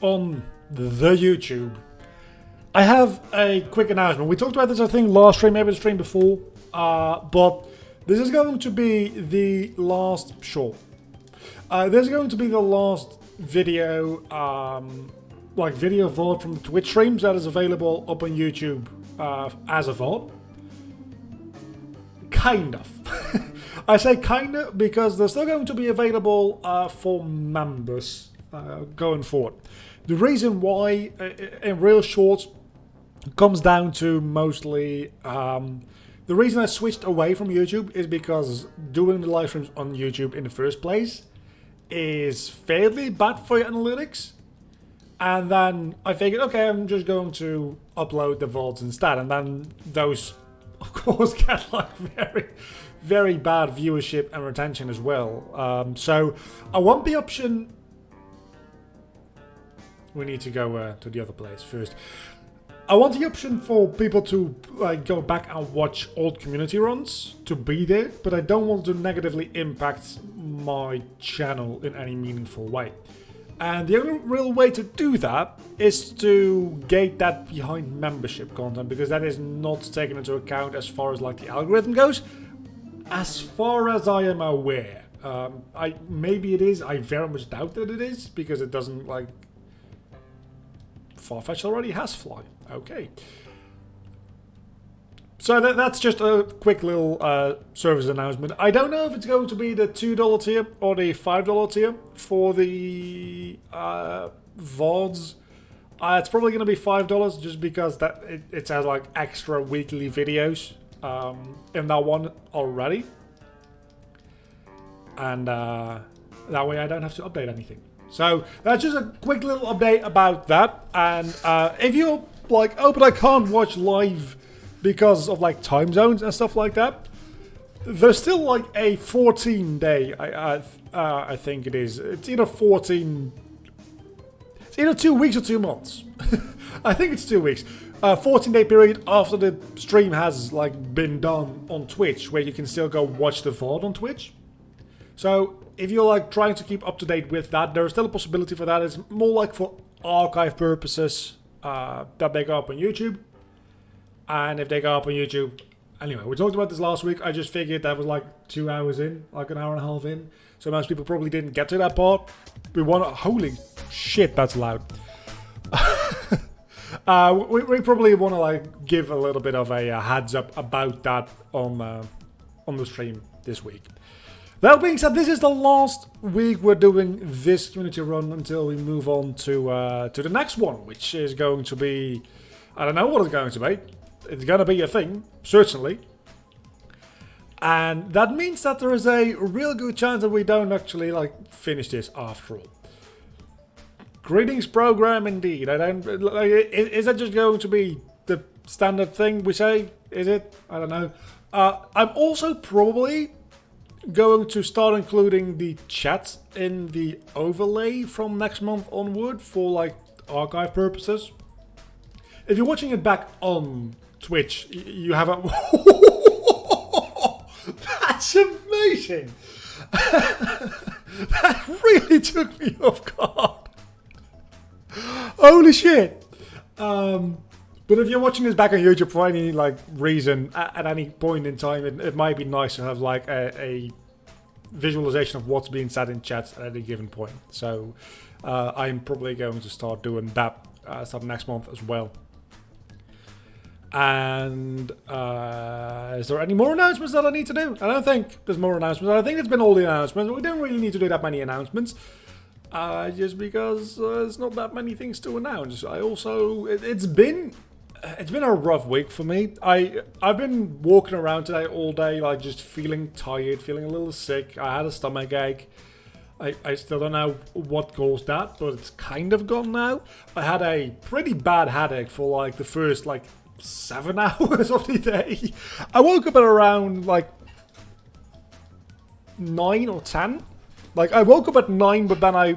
on the YouTube, I have a quick announcement. We talked about this, I think, last stream, maybe the stream before, but this is going to be the last short. This is going to be the last video, video VOD from the Twitch streams that is available up on YouTube as a VOD. Kind of. I say kind of because they're still going to be available for members going forward. The reason why, in real short, comes down to mostly the reason I switched away from YouTube is because doing the live streams on YouTube in the first place is fairly bad for your analytics. And then I figured, okay, I'm just going to upload the VODs instead, and then those, of course, get like very, very bad viewership and retention as well. So I want the option. We need to go to the other place first. I want the option for people to go back and watch old community runs to be there, but I don't want to negatively impact my channel in any meaningful way. And the only real way to do that is to gate that behind membership content, because that is not taken into account as far as like the algorithm goes, as far as I am aware. Maybe it is. I very much doubt that it is, because it doesn't like. Farfetch already has Fly. Okay. So that's just a quick little service announcement. I don't know if it's going to be the $2 tier or the $5 tier for the VODs. It's probably going to be $5 just because that it has like extra weekly videos in that one already. And that way I don't have to update anything. So that's just a quick little update about that. And if you're like, oh, but I can't watch live because of like time zones and stuff like that, there's still like a 14-day. I think it is. It's either 14. It's either 2 weeks or 2 months. I think it's 2 weeks. 14-day period after the stream has like been done on Twitch, where you can still go watch the VOD on Twitch. So if you're like trying to keep up to date with that, there's still a possibility for that. It's more like for archive purposes that they go up on YouTube. And if they go up on YouTube, anyway, we talked about this last week. I just figured that was like 2 hours in, like an hour and a half in. So most people probably didn't get to that part. We want to, holy shit, that's loud. We probably want to like give a little bit of a heads up about that on the stream this week. That being said, this is the last week we're doing this community run until we move on to the next one, which is going to be, I don't know what it's going to be. It's going to be a thing, certainly. And that means that there is a real good chance that we don't actually like finish this after all. Greetings program indeed. I don't like, is that just going to be the standard thing we say? Is it? I don't know. I'm also probably going to start including the chat in the overlay from next month onward for like archive purposes. If you're watching it back on Twitch, you have a that's amazing. That really took me off guard. Holy shit. But if you're watching this back on YouTube for any like reason at any point in time, it might be nice to have like a visualization of what's being said in chat at any given point. So I'm probably going to start doing that start next month as well. And is there any more announcements that I need to do? I don't think there's more announcements. I think it's been all the announcements. We don't really need to do that many announcements. Just because there's not that many things to announce. I also it's been a rough week for me. I've been walking around today all day, like just feeling tired, feeling a little sick. I had a stomach ache. I still don't know what caused that, but it's kind of gone now. I had a pretty bad headache for like the first like 7 hours of the day. I woke up at around like 9 or 10. Like, I woke up at 9, but then I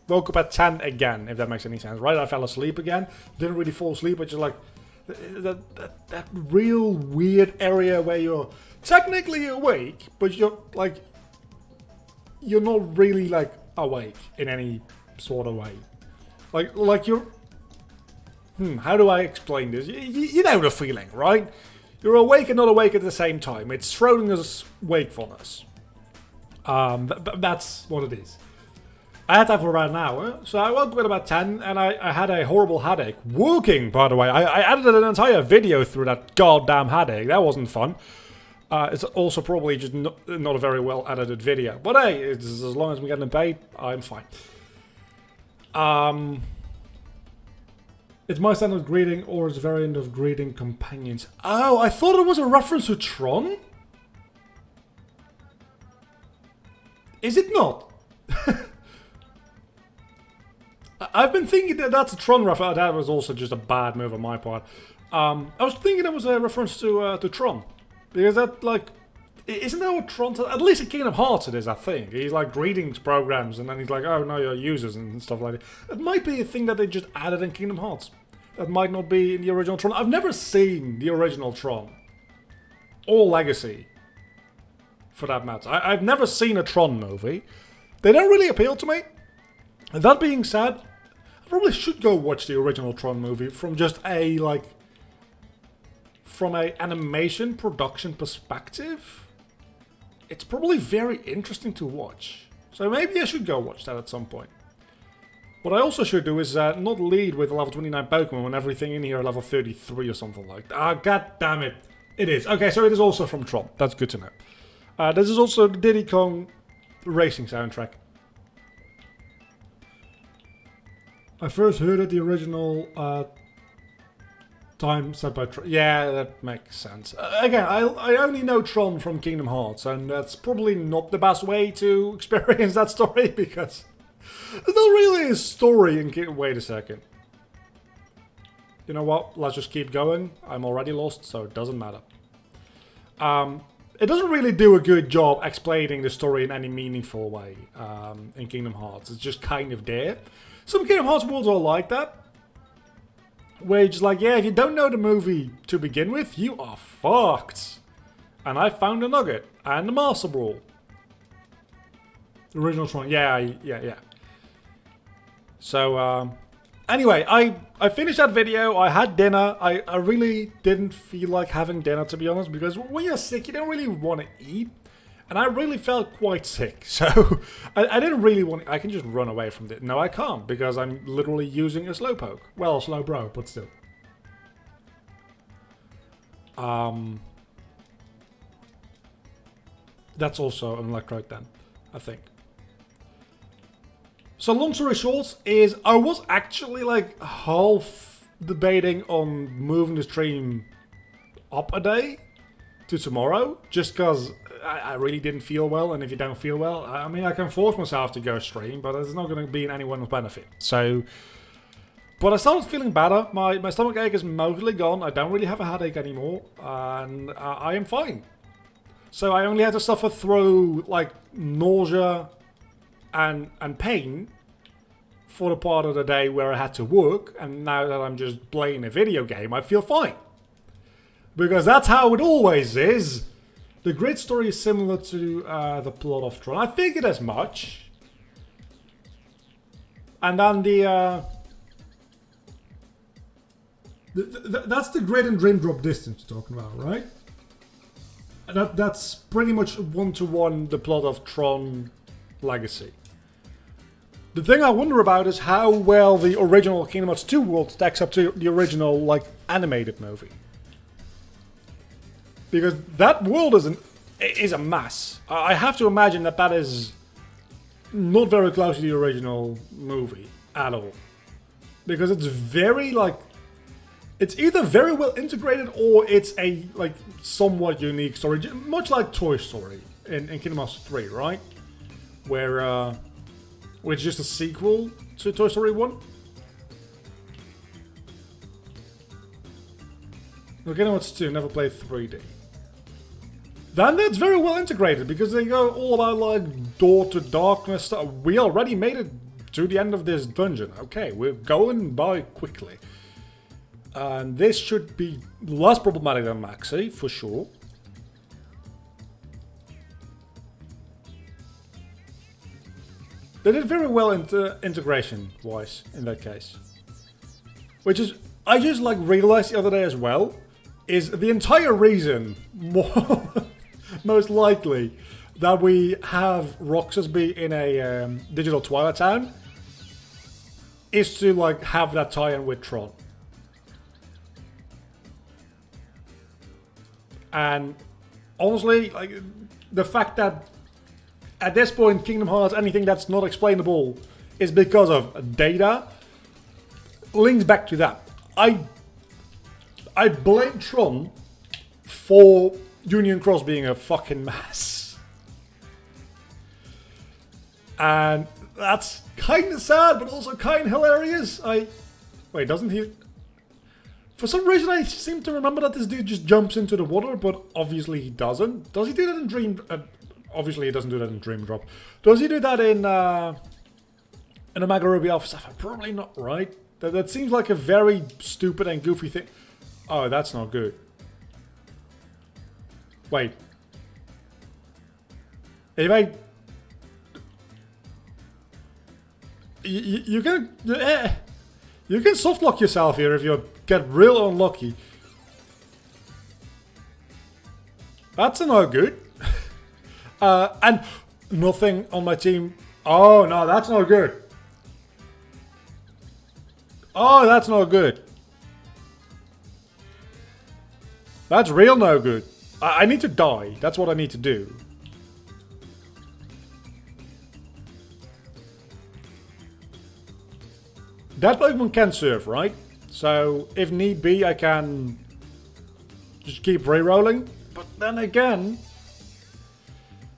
woke up at 10 again, if that makes any sense, right? I fell asleep again. Didn't really fall asleep, but just like that real weird area where you're technically awake, but you're like, you're not really like awake in any sort of way. Like you're... how do I explain this? You know the feeling, right? You're awake and not awake at the same time. It's Schrodinger's wakefulness. That's what it is. I had that for about an hour, so I woke up at about 10, and I had a horrible headache. Working, by the way. I edited an entire video through that goddamn headache. That wasn't fun. It's also probably just not a very well edited video. But hey, it's, as long as we're getting paid, I'm fine. It's my standard greeting, or it's a variant of greeting companions. Oh, I thought it was a reference to Tron? Is it not? I've been thinking that that's a Tron reference. That was also just a bad move on my part. I was thinking it was a reference to Tron. Because that, like... Isn't that what Tron... At least in Kingdom Hearts it is, I think. He's like greetings programs, and then he's like, oh, no, you're users, and stuff like that. It might be a thing that they just added in Kingdom Hearts. That might not be in the original Tron. I've never seen the original Tron. Or Legacy. For that matter. I've never seen a Tron movie. They don't really appeal to me. That being said, I probably should go watch the original Tron movie from just a, like... From a animation production perspective. It's probably very interesting to watch. So maybe I should go watch that at some point. What I also should do is not lead with level 29 Pokemon when everything in here are level 33 or something like that. Ah, god damn it. It is. Okay, so it is also from Tron. That's good to know. This is also the Diddy Kong Racing soundtrack. I first heard it the original time set by Tron. Yeah, that makes sense. Again, I only know Tron from Kingdom Hearts, and that's probably not the best way to experience that story, because there's not really a story in Kingdom... Wait a second. You know what? Let's just keep going. I'm already lost, so it doesn't matter. It doesn't really do a good job explaining the story in any meaningful way in Kingdom Hearts. It's just kind of there. Some Kingdom Hearts worlds are like that. Where you're just like, yeah, if you don't know the movie to begin with, you are fucked. And I found a nugget. And the Master Ball. The original Tron. Yeah. So, anyway, I finished that video. I had dinner. I really didn't feel like having dinner, to be honest. Because when you're sick, you don't really want to eat. And I really felt quite sick, so I didn't really want... I can just run away from it. No, I can't, because I'm literally using a Slowpoke. Well, Slowbro, but still. That's also an Electrode then, I think. So long story short is I was actually like half debating on moving the stream up a day to tomorrow, just because I really didn't feel well, and if you don't feel well, I mean, I can force myself to go stream, but it's not going to be in anyone's benefit. So, but I started feeling better. My stomach ache is mostly gone. I don't really have a headache anymore, and I am fine. So I only had to suffer through like nausea and pain for the part of the day where I had to work, and now that I'm just playing a video game, I feel fine. Because that's how it always is. The grid story is similar to the plot of Tron. I figured as much. And then that's the grid and dream drop distance you're talking about, right? That's pretty much one-to-one the plot of Tron Legacy. The thing I wonder about is how well the original Kingdom Hearts 2 world stacks up to the original, like, animated movie. Because that world is a mess. I have to imagine that is not very close to the original movie at all. Because it's very, like... It's either very well integrated or it's a, like, somewhat unique story. Much like Toy Story in Kingdom Hearts 3, right? Where it's just a sequel to Toy Story 1. No, Kingdom Hearts 2 never played 3D. Then that's very well integrated, because they go all about, like, door to darkness stuff. We already made it to the end of this dungeon. Okay, we're going by quickly. And this should be less problematic than Maxi, for sure. They did very well integration-wise in that case. Which is, I just like realized the other day as well, is the entire reason, most likely, that we have Roxas be in a digital Twilight Town is to like have that tie-in with Tron. And honestly, like the fact that at this point Kingdom Hearts, anything that's not explainable is because of data, links back to that. I blame Tron for Union Cross being a fucking mess. And that's kind of sad, but also kind of hilarious. Wait, doesn't he... For some reason, I seem to remember that this dude just jumps into the water, but obviously he doesn't. Does he do that in Dream... obviously he doesn't do that in Dream Drop. Does he do that in Omega Ruby Alpha Sapphire? Probably not, right? That seems like a very stupid and goofy thing. Oh, that's not good. Wait. If I... You can softlock yourself here if you get real unlucky. That's not good. And nothing on my team. Oh no, that's not good. Oh, that's not good. That's real no good. I need to die. That's what I need to do. That Pokemon can surf, right? So, if need be, I can just keep re-rolling. But then again,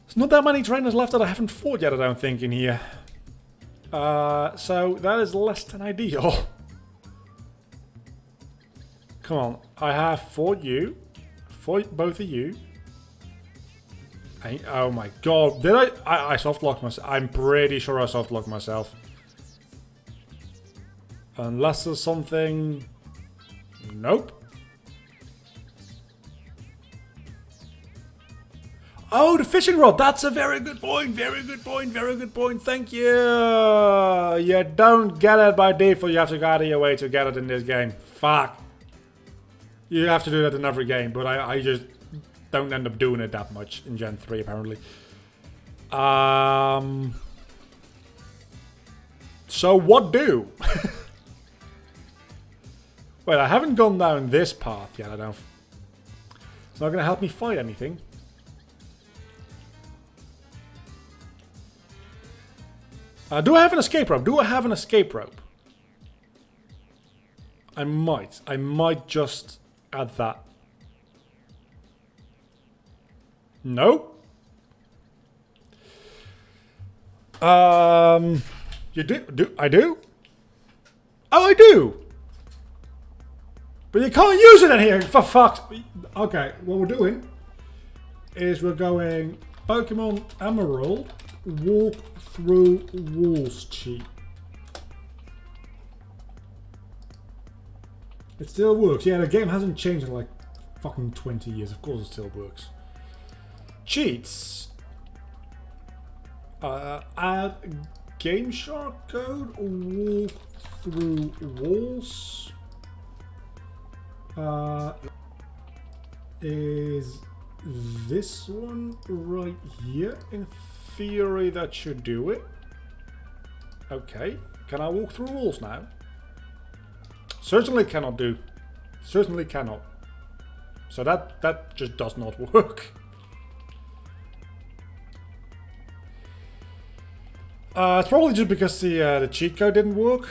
there's not that many trainers left that I haven't fought yet, I don't think, in here. So, that is less than ideal. Come on, I have fought you. Fought both of you. Oh my god, did I softlocked myself. I'm pretty sure I softlocked myself. Unless there's something... Nope. Oh, the fishing rod. That's a very good point. Very good point. Very good point. Thank you. You don't get it by default. You have to go out of your way to get it in this game. Fuck. You have to do that in every game, but I just don't end up doing it that much in Gen 3, apparently. So what do? Wait, I haven't gone down this path yet, I don't... It's not going to help me fight anything. Do I have an escape rope? Do I have an escape rope? I might. I might just add that. No. You do? I do? Oh, I do! But you can't use it in here, for fuck's... Okay, what we're doing is we're going Pokemon Emerald Walk Through Walls cheat. It still works. Yeah, the game hasn't changed in like fucking 20 years. Of course it still works. Cheats. Add Game Shark code, walk through walls. Is this one right here? In theory that should do it. Okay, can I walk through walls now? Certainly cannot do. Certainly cannot. So that just does not work. It's probably just because the cheat code didn't work.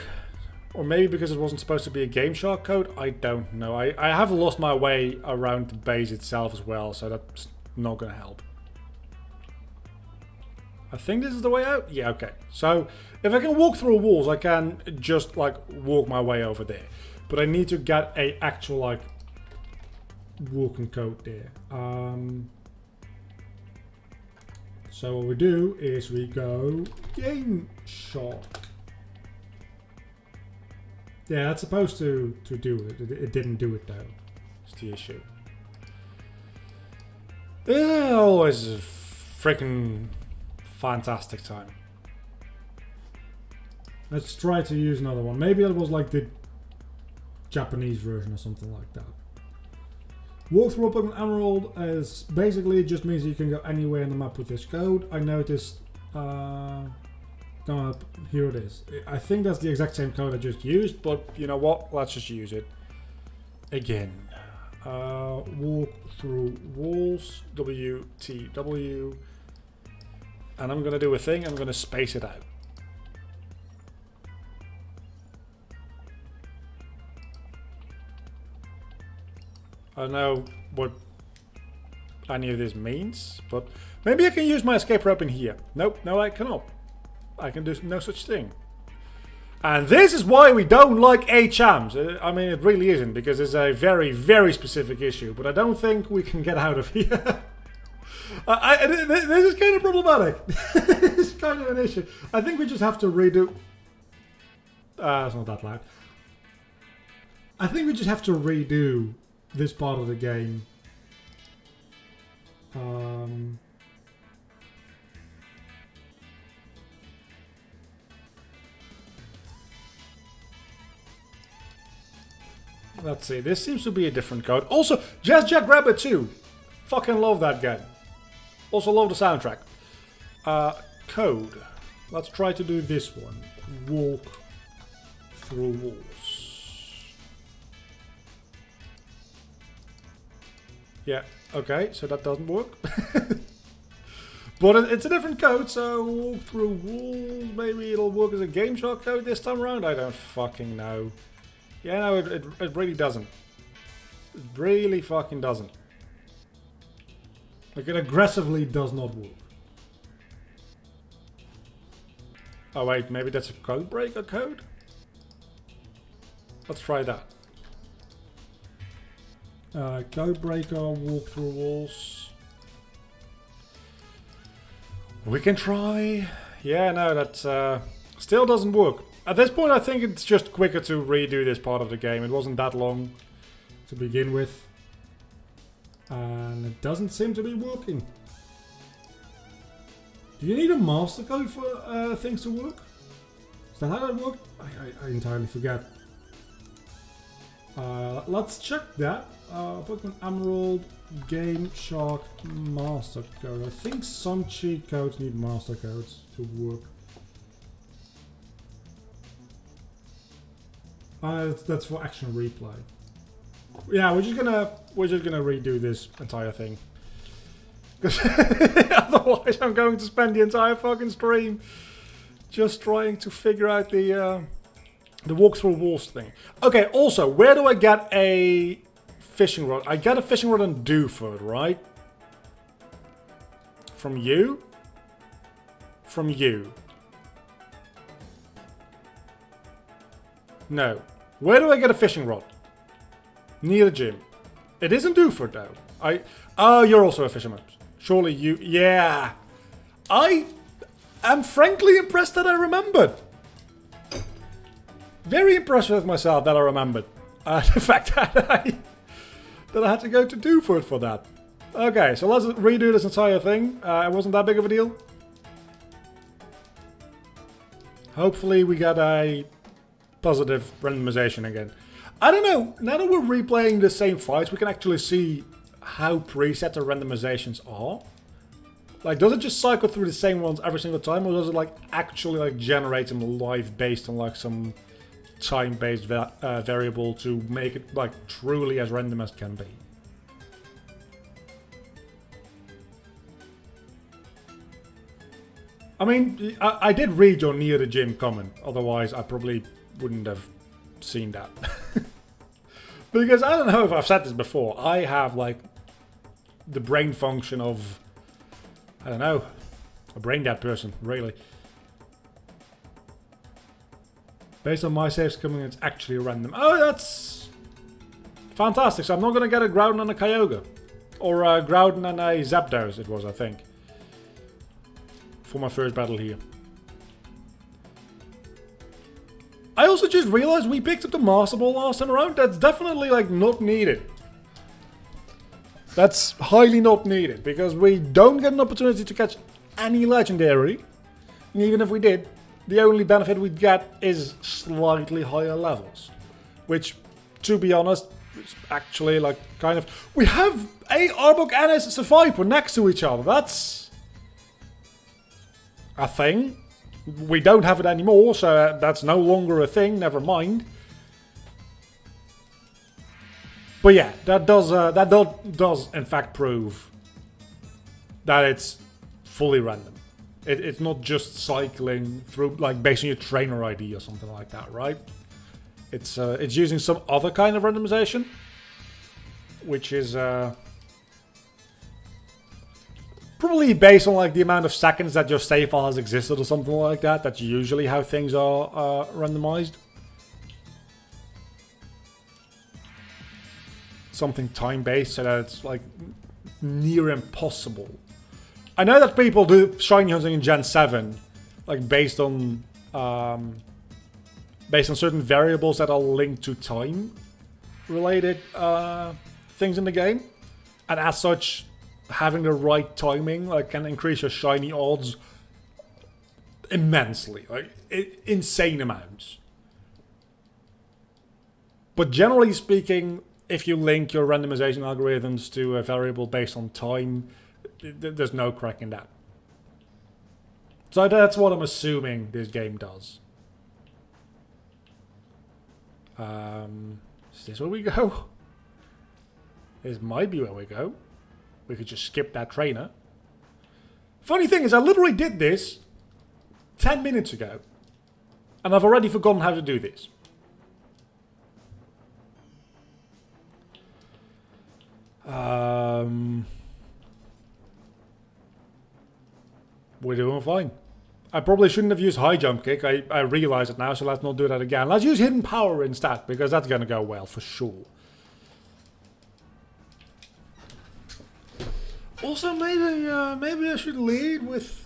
Or maybe because it wasn't supposed to be a Game Shark code. I don't know. I have lost my way around the base itself as well, so that's not going to help. I think this is the way out. Yeah, okay. So if I can walk through walls, I can just like walk my way over there. But I need to get a actual like walking code there. So what we do is we go Game Shark. Yeah, that's supposed to do it. It didn't do it though. It's the issue. Always a freaking fantastic time. Let's try to use another one. Maybe it was like the Japanese version or something like that. Walk through Pokemon Emerald is basically just means you can go anywhere in the map with this code. I noticed. Here it is. I think that's the exact same code I just used, but you know what? Let's just use it again. Walk through walls. WTW. And I'm gonna do a thing. I'm gonna space it out. I don't know what any of this means, but maybe I can use my escape rope in here. Nope, no I cannot. I can do no such thing. And this is why we don't like HMs. I mean, it really isn't, because it's a very, very specific issue, but I don't think we can get out of here. This is kind of problematic. It's kind of an issue. I think we just have to redo... it's not that loud. I think we just have to redo this part of the game. Let's see, this seems to be a different code. Also, Jazz Jackrabbit 2. Fucking love that game. Also love the soundtrack. Code. Let's try to do this one. Walk through walls. Yeah, okay, so that doesn't work. But it's a different code, so walk through walls. Maybe it'll work as a Game Shark code this time around. I don't fucking know. Yeah, no, it really doesn't. It really fucking doesn't. Like, it aggressively does not work. Oh wait, maybe that's a code breaker code? Let's try that. Code breaker, walk through walls. We can try. Yeah, no, that still doesn't work. At this point, I think it's just quicker to redo this part of the game. It wasn't that long to begin with. And it doesn't seem to be working. Do you need a master code for things to work? Is that how that works? I entirely forget. Let's check that. Pokemon Emerald Game Shark Master Code. I think some cheat codes need master codes to work. That's for action replay. Yeah, we're just gonna redo this entire thing. Because otherwise I'm going to spend the entire fucking stream just trying to figure out the walk through walls thing. Okay, also, where do I get a fishing rod? I got a fishing rod in Dewford, right? From you? From you. No. Where do I get a fishing rod? Near the gym. It isn't Dewford though. Oh, you're also a fisherman. Surely you... Yeah. I am frankly impressed that I remembered. Very impressed with myself that I remembered. The fact that I had to go to Dewford for that. Okay, so let's redo this entire thing. It wasn't that big of a deal. Hopefully we get a positive randomization again. I don't know, now that we're replaying the same fights, we can actually see how preset the randomizations are. Like, does it just cycle through the same ones every single time, or does it like actually like generate them live based on like some time-based variable to make it like truly as random as can be? I mean, I did read your near the gym comment, otherwise I probably wouldn't have seen that. Because I don't know if I've said this before, I have like the brain function of, I don't know, a brain dead person, really. Based on my saves coming, it's actually random. Oh, that's fantastic. So I'm not going to get a Groudon and a Kyogre. Or a Groudon and a Zapdos, it was, I think. For my first battle here. I also just realized we picked up the Master Ball last time around. That's definitely like not needed. That's highly not needed, because we don't get an opportunity to catch any legendary. And even if we did, the only benefit we get is slightly higher levels. Which, to be honest, is actually like kind of... We have a Arbok and a Survivor next to each other. That's a thing. We don't have it anymore, so that's no longer a thing, never mind. But yeah, that does in fact prove that it's fully random. It's not just cycling through, like, based on your trainer ID or something like that, right? It's using some other kind of randomization, which is probably based on like the amount of seconds that your save file has existed or something like that. That's usually how things are randomized. Something time-based so that it's like near impossible. I know that people do shiny hunting in Gen 7, like based on certain variables that are linked to time-related things in the game, and as such, having the right timing like can increase your shiny odds immensely, like insane amounts. But generally speaking, if you link your randomization algorithms to a variable based on time, there's no cracking that. So that's what I'm assuming this game does. Is this where we go? This might be where we go. We could just skip that trainer. Funny thing is, I literally did this 10 minutes ago. And I've already forgotten how to do this. We're doing fine. I probably shouldn't have used high jump kick. I realize it now, so let's not do that again. Let's use hidden power instead, because that's going to go well for sure. Also, maybe I should lead with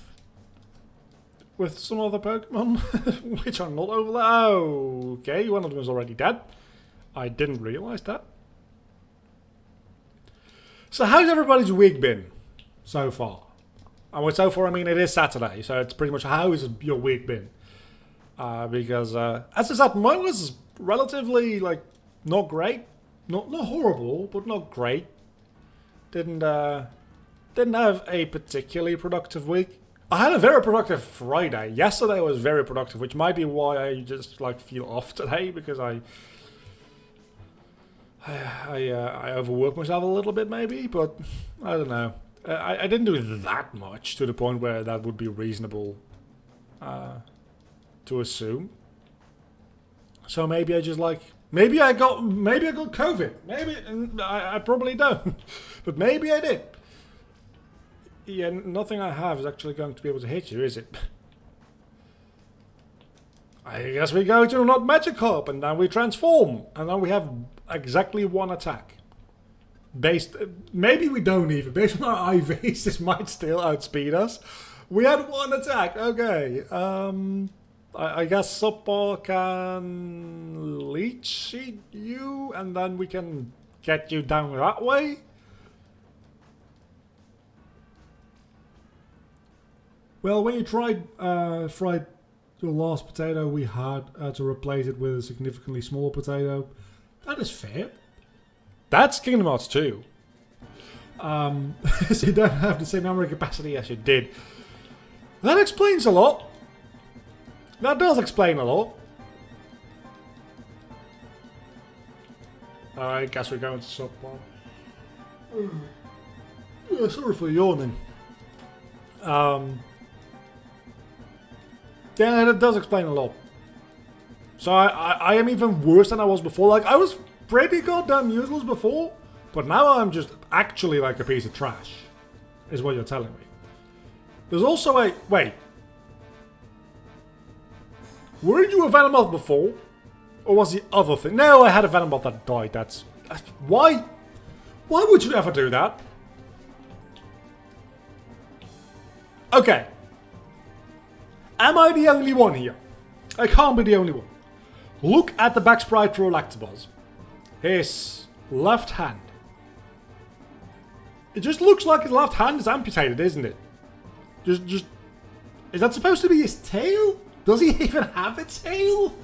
some other Pokemon, which are not over there. Oh, okay, one of them is already dead. I didn't realize that. So how's everybody's week been so far? And with so far, I mean it is Saturday, so it's pretty much how has your week been? Because as I said, mine was relatively like not great, not horrible, but not great. Didn't have a particularly productive week. I had a very productive Friday. Yesterday was very productive, which might be why I just like feel off today, because I overworked myself a little bit maybe, but I don't know. I didn't do that much to the point where that would be reasonable to assume. So maybe I just like maybe I got COVID. Maybe I probably don't, but maybe I did. Yeah, nothing I have is actually going to be able to hit you, is it? I guess we go to not Magikarp, and then we transform, and then we have exactly one attack. Maybe we don't even. Based on our IVs, this might still outspeed us. We had one attack. Okay. I guess Subpar can leech seed you, and then we can get you down that way. Well, when you tried fried your last potato, we had to replace it with a significantly smaller potato. That is fair. That's Kingdom Hearts 2. So you don't have the same memory capacity as you did. That explains a lot. That does explain a lot. I guess we're going to Subpar. Sorry for yawning. Yeah, that does explain a lot. So I am even worse than I was before. Like, I was pretty goddamn useless before, but now I'm just actually like a piece of trash, is what you're telling me. There's also a... Wait. Weren't you a Venomoth before? Or was the other thing? No, I had a Venomoth that died. That's why? Why would you ever do that? Okay. Am I the only one here? I can't be the only one. Look at the back sprite for Electabuzz. His left hand. It just looks like his left hand is amputated, isn't it? Just... Is that supposed to be his tail? Does he even have a tail?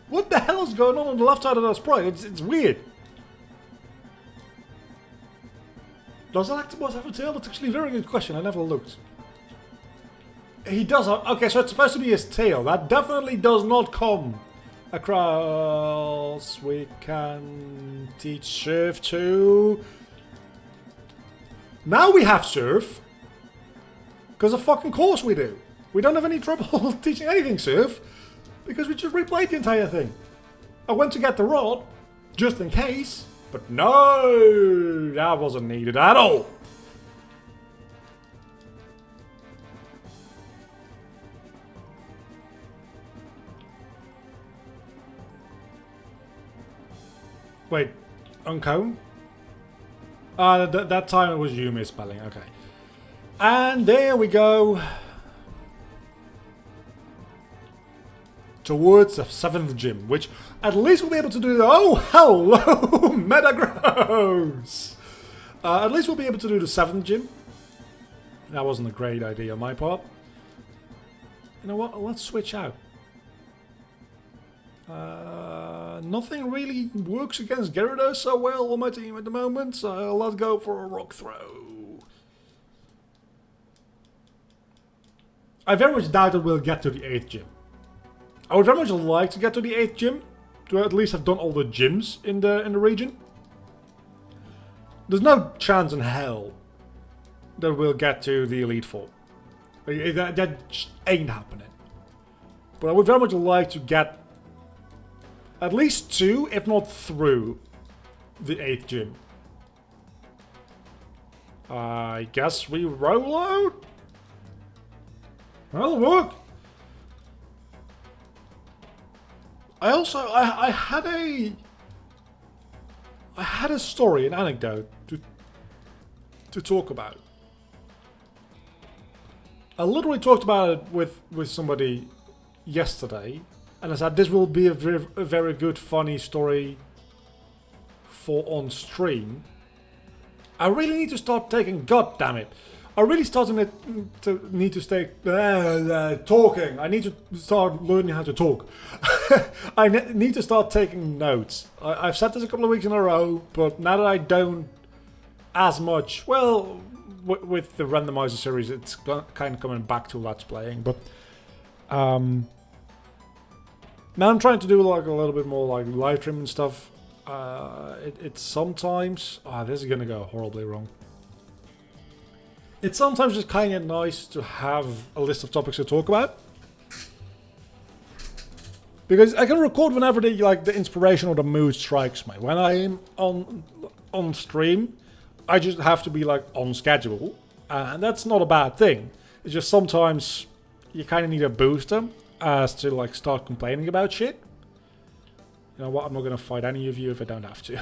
What the hell is going on the left side of that sprite? It's weird. Does Electabuzz have a tail? That's actually a very good question. I never looked. He does have... Okay, so it's supposed to be his tail. That definitely does not come across. We can teach Surf too. Now we have Surf. Because of fucking course we do. We don't have any trouble teaching anything Surf. Because we just replayed the entire thing. I went to get the rod. Just in case. But no! That wasn't needed at all. Wait, Uncone? That time it was you misspelling, okay. And there we go. Towards the 7th gym, which at least we'll be able to do the... Oh, hello, Metagross! At least we'll be able to do the 7th gym. That wasn't a great idea on my part. You know what, let's switch out. Nothing really works against Gyarados so well on my team at the moment, so let's go for a rock throw. I very much doubt that we'll get to the 8th gym. I would very much like to get to the 8th gym, to at least have done all the gyms in the region. There's no chance in hell that we'll get to the Elite Four. That just ain't happening. But I would very much like to get at least 2, if not through, the 8th gym. I guess we roll out? Well, look. I had a story, an anecdote to talk about. I literally talked about it with somebody yesterday, and I said this will be a very good, funny story for on stream. I really need to start taking. God damn it! I really starting to need to stay talking. I need to start learning how to talk. I need to start taking notes. I've said this a couple of weeks in a row, but now that I don't as much, well, with the randomizer series, it's kind of coming back to Let's Playing. But now I'm trying to do like a little bit more like live stream and stuff. It's sometimes this is gonna go horribly wrong. It's sometimes just kind of nice to have a list of topics to talk about. Because I can record whenever the inspiration or the mood strikes me. When I'm on stream, I just have to be like on schedule. And that's not a bad thing. It's just sometimes you kind of need a booster as to like start complaining about shit. You know what, I'm not going to fight any of you if I don't have to.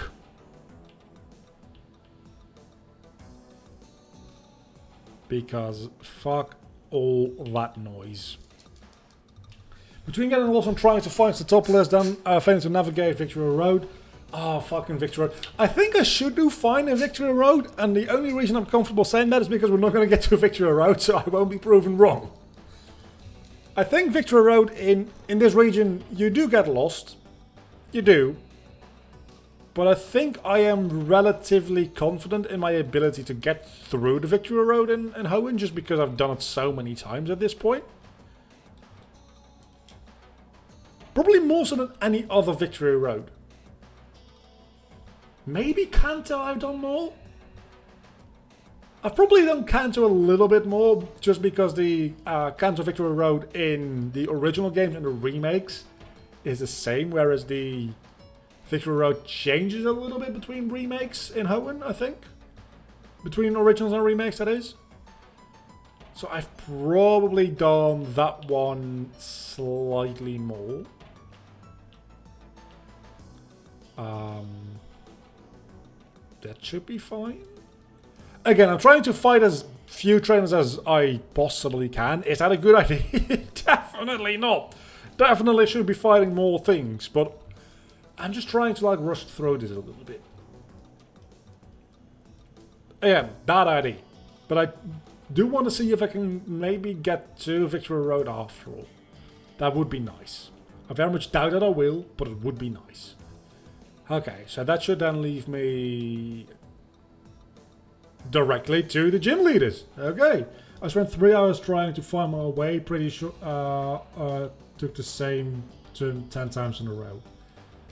Because fuck all that noise. Between getting lost and trying to find the top list, then failing to navigate Victory Road. Oh, fucking Victory Road. I think I should do fine in Victory Road, and the only reason I'm comfortable saying that is because we're not going to get to Victory Road, so I won't be proven wrong. I think Victory Road in this region, you do get lost. You do. But I think I am relatively confident in my ability to get through the Victory Road in Hoenn, just because I've done it so many times at this point. Probably more so than any other Victory Road. Maybe Kanto I've done more? I've probably done Kanto a little bit more, just because the Kanto Victory Road in the original games and the remakes is the same, whereas the Victory Road changes a little bit between remakes in Hoenn, I think. Between originals and remakes, that is. So I've probably done that one slightly more. That should be fine. Again, I'm trying to fight as few trainers as I possibly can. Is that a good idea? Definitely not. Definitely should be fighting more things, but I'm just trying to like rush through this a little bit. Again, bad idea. But I do want to see if I can maybe get to Victory Road after all. That would be nice. I very much doubt that I will, but it would be nice. Okay, so that should then leave me directly to the gym leaders. Okay. I spent 3 hours trying to find my way. Pretty sure took the same turn 10 times in a row.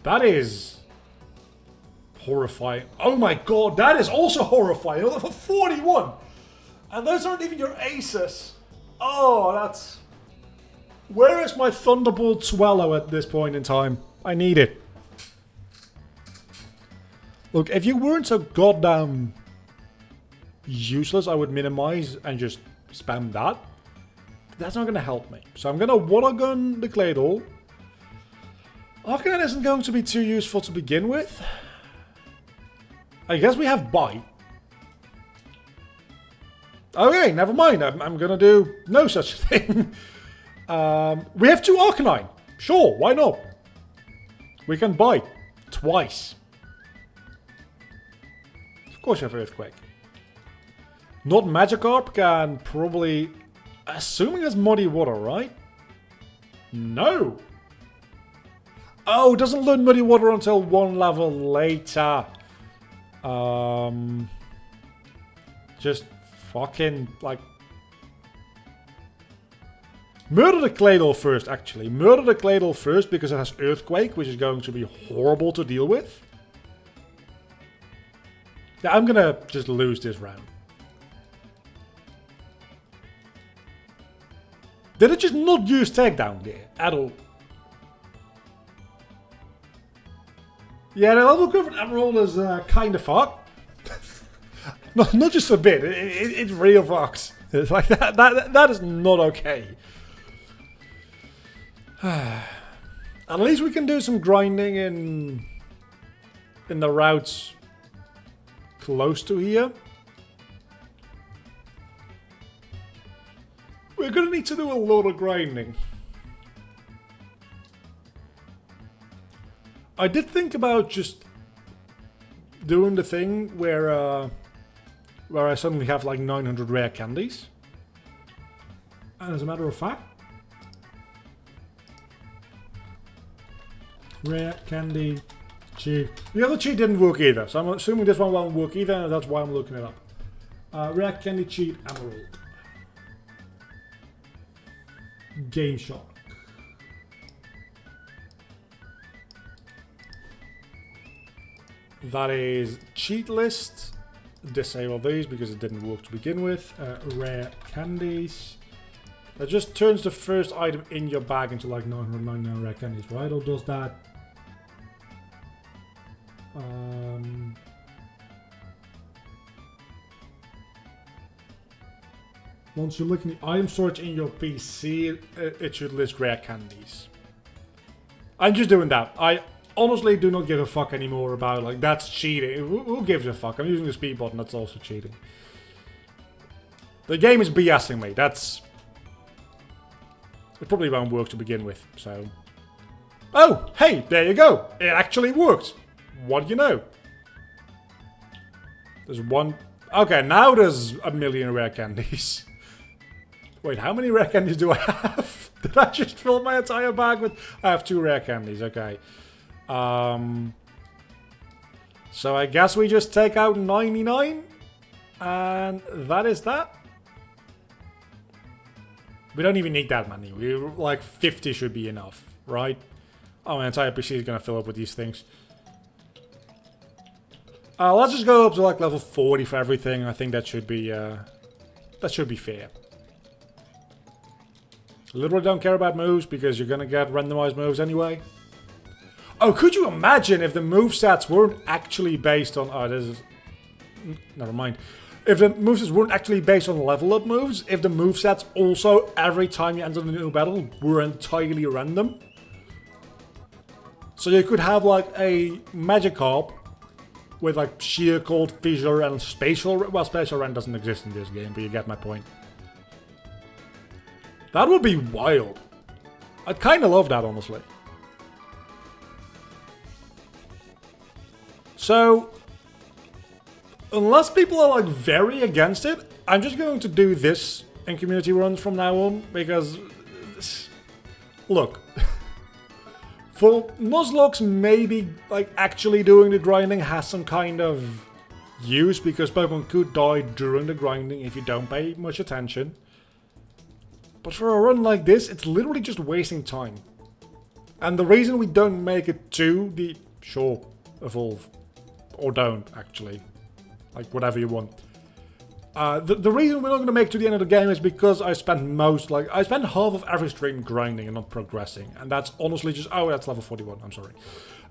That is horrifying. Oh my god, that is also horrifying. Oh, for 41. And those aren't even your aces. Oh, that's... Where is my Thunderbolt Swallow at this point in time? I need it. Look, if you weren't so goddamn useless, I would minimize and just spam that. That's not going to help me. So I'm going to Water Gun the Claydol. Arcanine isn't going to be too useful to begin with. I guess we have Bite. Okay, never mind. I'm going to do no such thing. We have 2 Arcanine. Sure, why not? We can Bite twice. Of course you have Earthquake. Not Magikarp can probably... Assuming it's Muddy Water, right? No. Oh, it doesn't learn Muddy Water until 1 level later. Just fucking, like... Murder the Claydol first, actually. Murder the Claydol first because it has Earthquake, which is going to be horrible to deal with. Yeah, I'm gonna just lose this round. Did it just not use takedown there at all? Yeah, the level covered Emerald is kind of fucked. not just a bit, it's real fucked. It's like that is not okay. At least we can do some grinding in the routes close to here. We're gonna need to do a lot of grinding. I did think about just doing the thing where I suddenly have like 900 rare candies. And as a matter of fact, rare candy cheat. The other cheat didn't work either, so I'm assuming this one won't work either, and that's why I'm looking it up. Rare candy cheat Emerald. Game Shock. That is cheat list. Disable these because it didn't work to begin with. Rare candies. That just turns the first item in your bag into like 999 rare candies, right? Or does that? Once you look in the item storage in your PC, it should list rare candies. I'm just doing that. I honestly do not give a fuck anymore about, like, that's cheating. Who gives a fuck? I'm using the speed button, that's also cheating. The game is BSing me. That's... It probably won't work to begin with, so... Oh, hey, there you go. It actually works. What do you know? There's one... Okay, now there's a million rare candies. Wait, how many rare candies do I have? Did I just fill my entire bag with... I have 2 rare candies, okay. So I guess we just take out 99. And that is that. We don't even need that many. We like 50 should be enough, right? Oh, my entire PC is gonna fill up with these things. Let's just go up to like level 40 for everything. I think that should be fair. Literally don't care about moves because you're gonna get randomized moves anyway. Oh, could you imagine if the movesets weren't actually based on... Oh, this is... Never mind. If the movesets weren't actually based on level up moves, if the movesets also, every time you enter the new battle, were entirely random. So you could have like a Magikarp with like Sheer Cold, Fissure, and Spatial... Well, Spatial Rend doesn't exist in this game, but you get my point. That would be wild. I'd kind of love that, honestly. So, unless people are like very against it, I'm just going to do this in community runs from now on, because Look, for Nuzlocke, maybe like actually doing the grinding has some kind of use, because Pokemon could die during the grinding if you don't pay much attention. But for a run like this, it's literally just wasting time. And the reason we don't make it to the... Sure, evolve. Or don't, actually. Like, whatever you want. The reason we're not going to make it to the end of the game is because I spent I spent half of every stream grinding and not progressing. And that's honestly just... Oh, that's level 41, I'm sorry.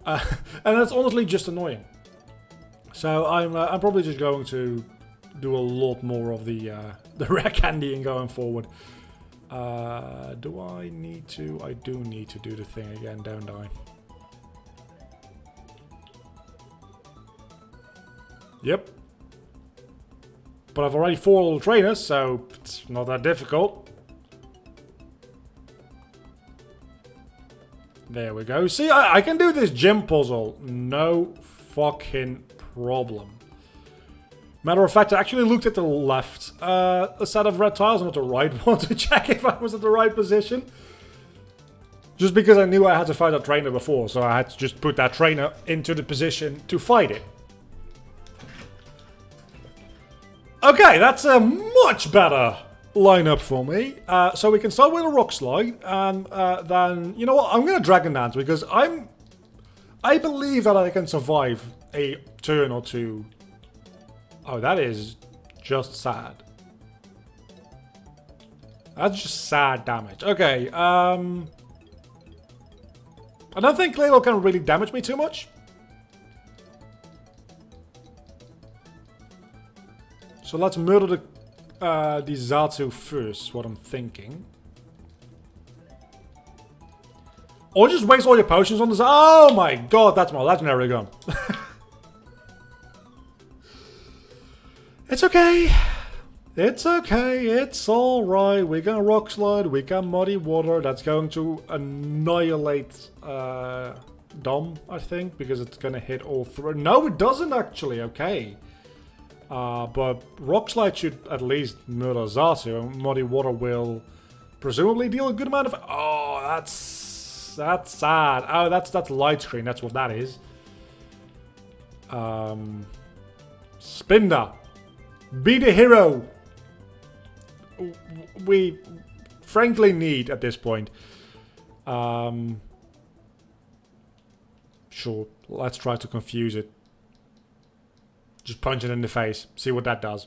And that's honestly just annoying. So I'm probably just going to do a lot more of the rare candying going forward. Do I need to? I do need to do the thing again, don't I? Yep. But I've already 4 little trainers, so it's not that difficult. There we go. See, I can do this gym puzzle. No fucking problem. Matter of fact, I actually looked at the left a set of red tiles, not the right one, to check if I was at the right position. Just because I knew I had to fight that trainer before, so I had to just put that trainer into the position to fight it. Okay, that's a much better lineup for me. So we can start with a rock slide, and then, you know what, I'm gonna Dragon Dance, because I believe that I can survive a turn or two. Oh, that is just sad. That's just sad damage. Okay, I don't think Claydol can really damage me too much. So let's murder the Zatu first, what I'm thinking. Or just waste all your potions on this. Oh my god, that's my legendary gun. It's okay. It's okay. It's alright. We can rock slide. We can muddy water. That's going to annihilate Dom, I think, because it's going to hit all 3. No, it doesn't actually. Okay. But rock slide should at least murder Zatu, and muddy water will presumably deal a good amount of... Oh, that's sad. Oh, that's light screen. That's what that is. Spinda. Be the hero we frankly need at this point. Sure, let's try to confuse it. Just punch it in the face. See what that does.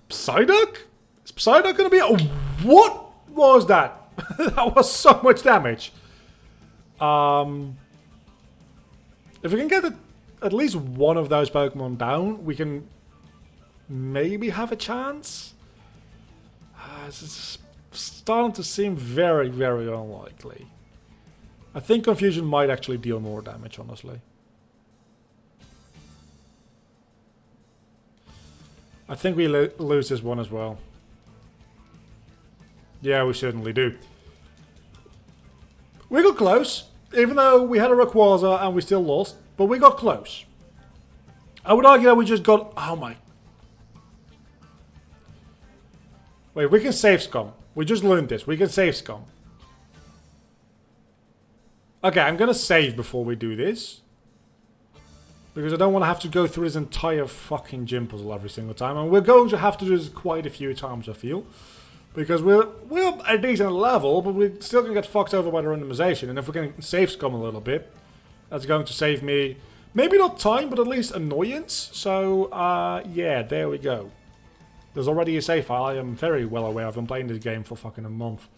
Psyduck? Is Psyduck gonna be... Oh, what was that? That was so much damage. If we can get at least one of those Pokemon down, we can maybe have a chance. It's starting to seem very, very unlikely. I think Confusion might actually deal more damage, honestly. I think we lose this one as well. Yeah, we certainly do. We got close, even though we had a Rayquaza and we still lost. But we got close. I would argue that we just got... Oh my... Wait, we can save Scum. We just learned this. We can save Scum. Okay, I'm gonna save before we do this. Because I don't want to have to go through this entire fucking gym puzzle every single time. And we're going to have to do this quite a few times, I feel. Because we're at a decent level, but we're still going to get fucked over by the randomization. And if we can save Scum a little bit... That's going to save me, maybe not time, but at least annoyance. So, yeah, there we go. There's already a save file. I am very well aware. I've been playing this game for fucking a month.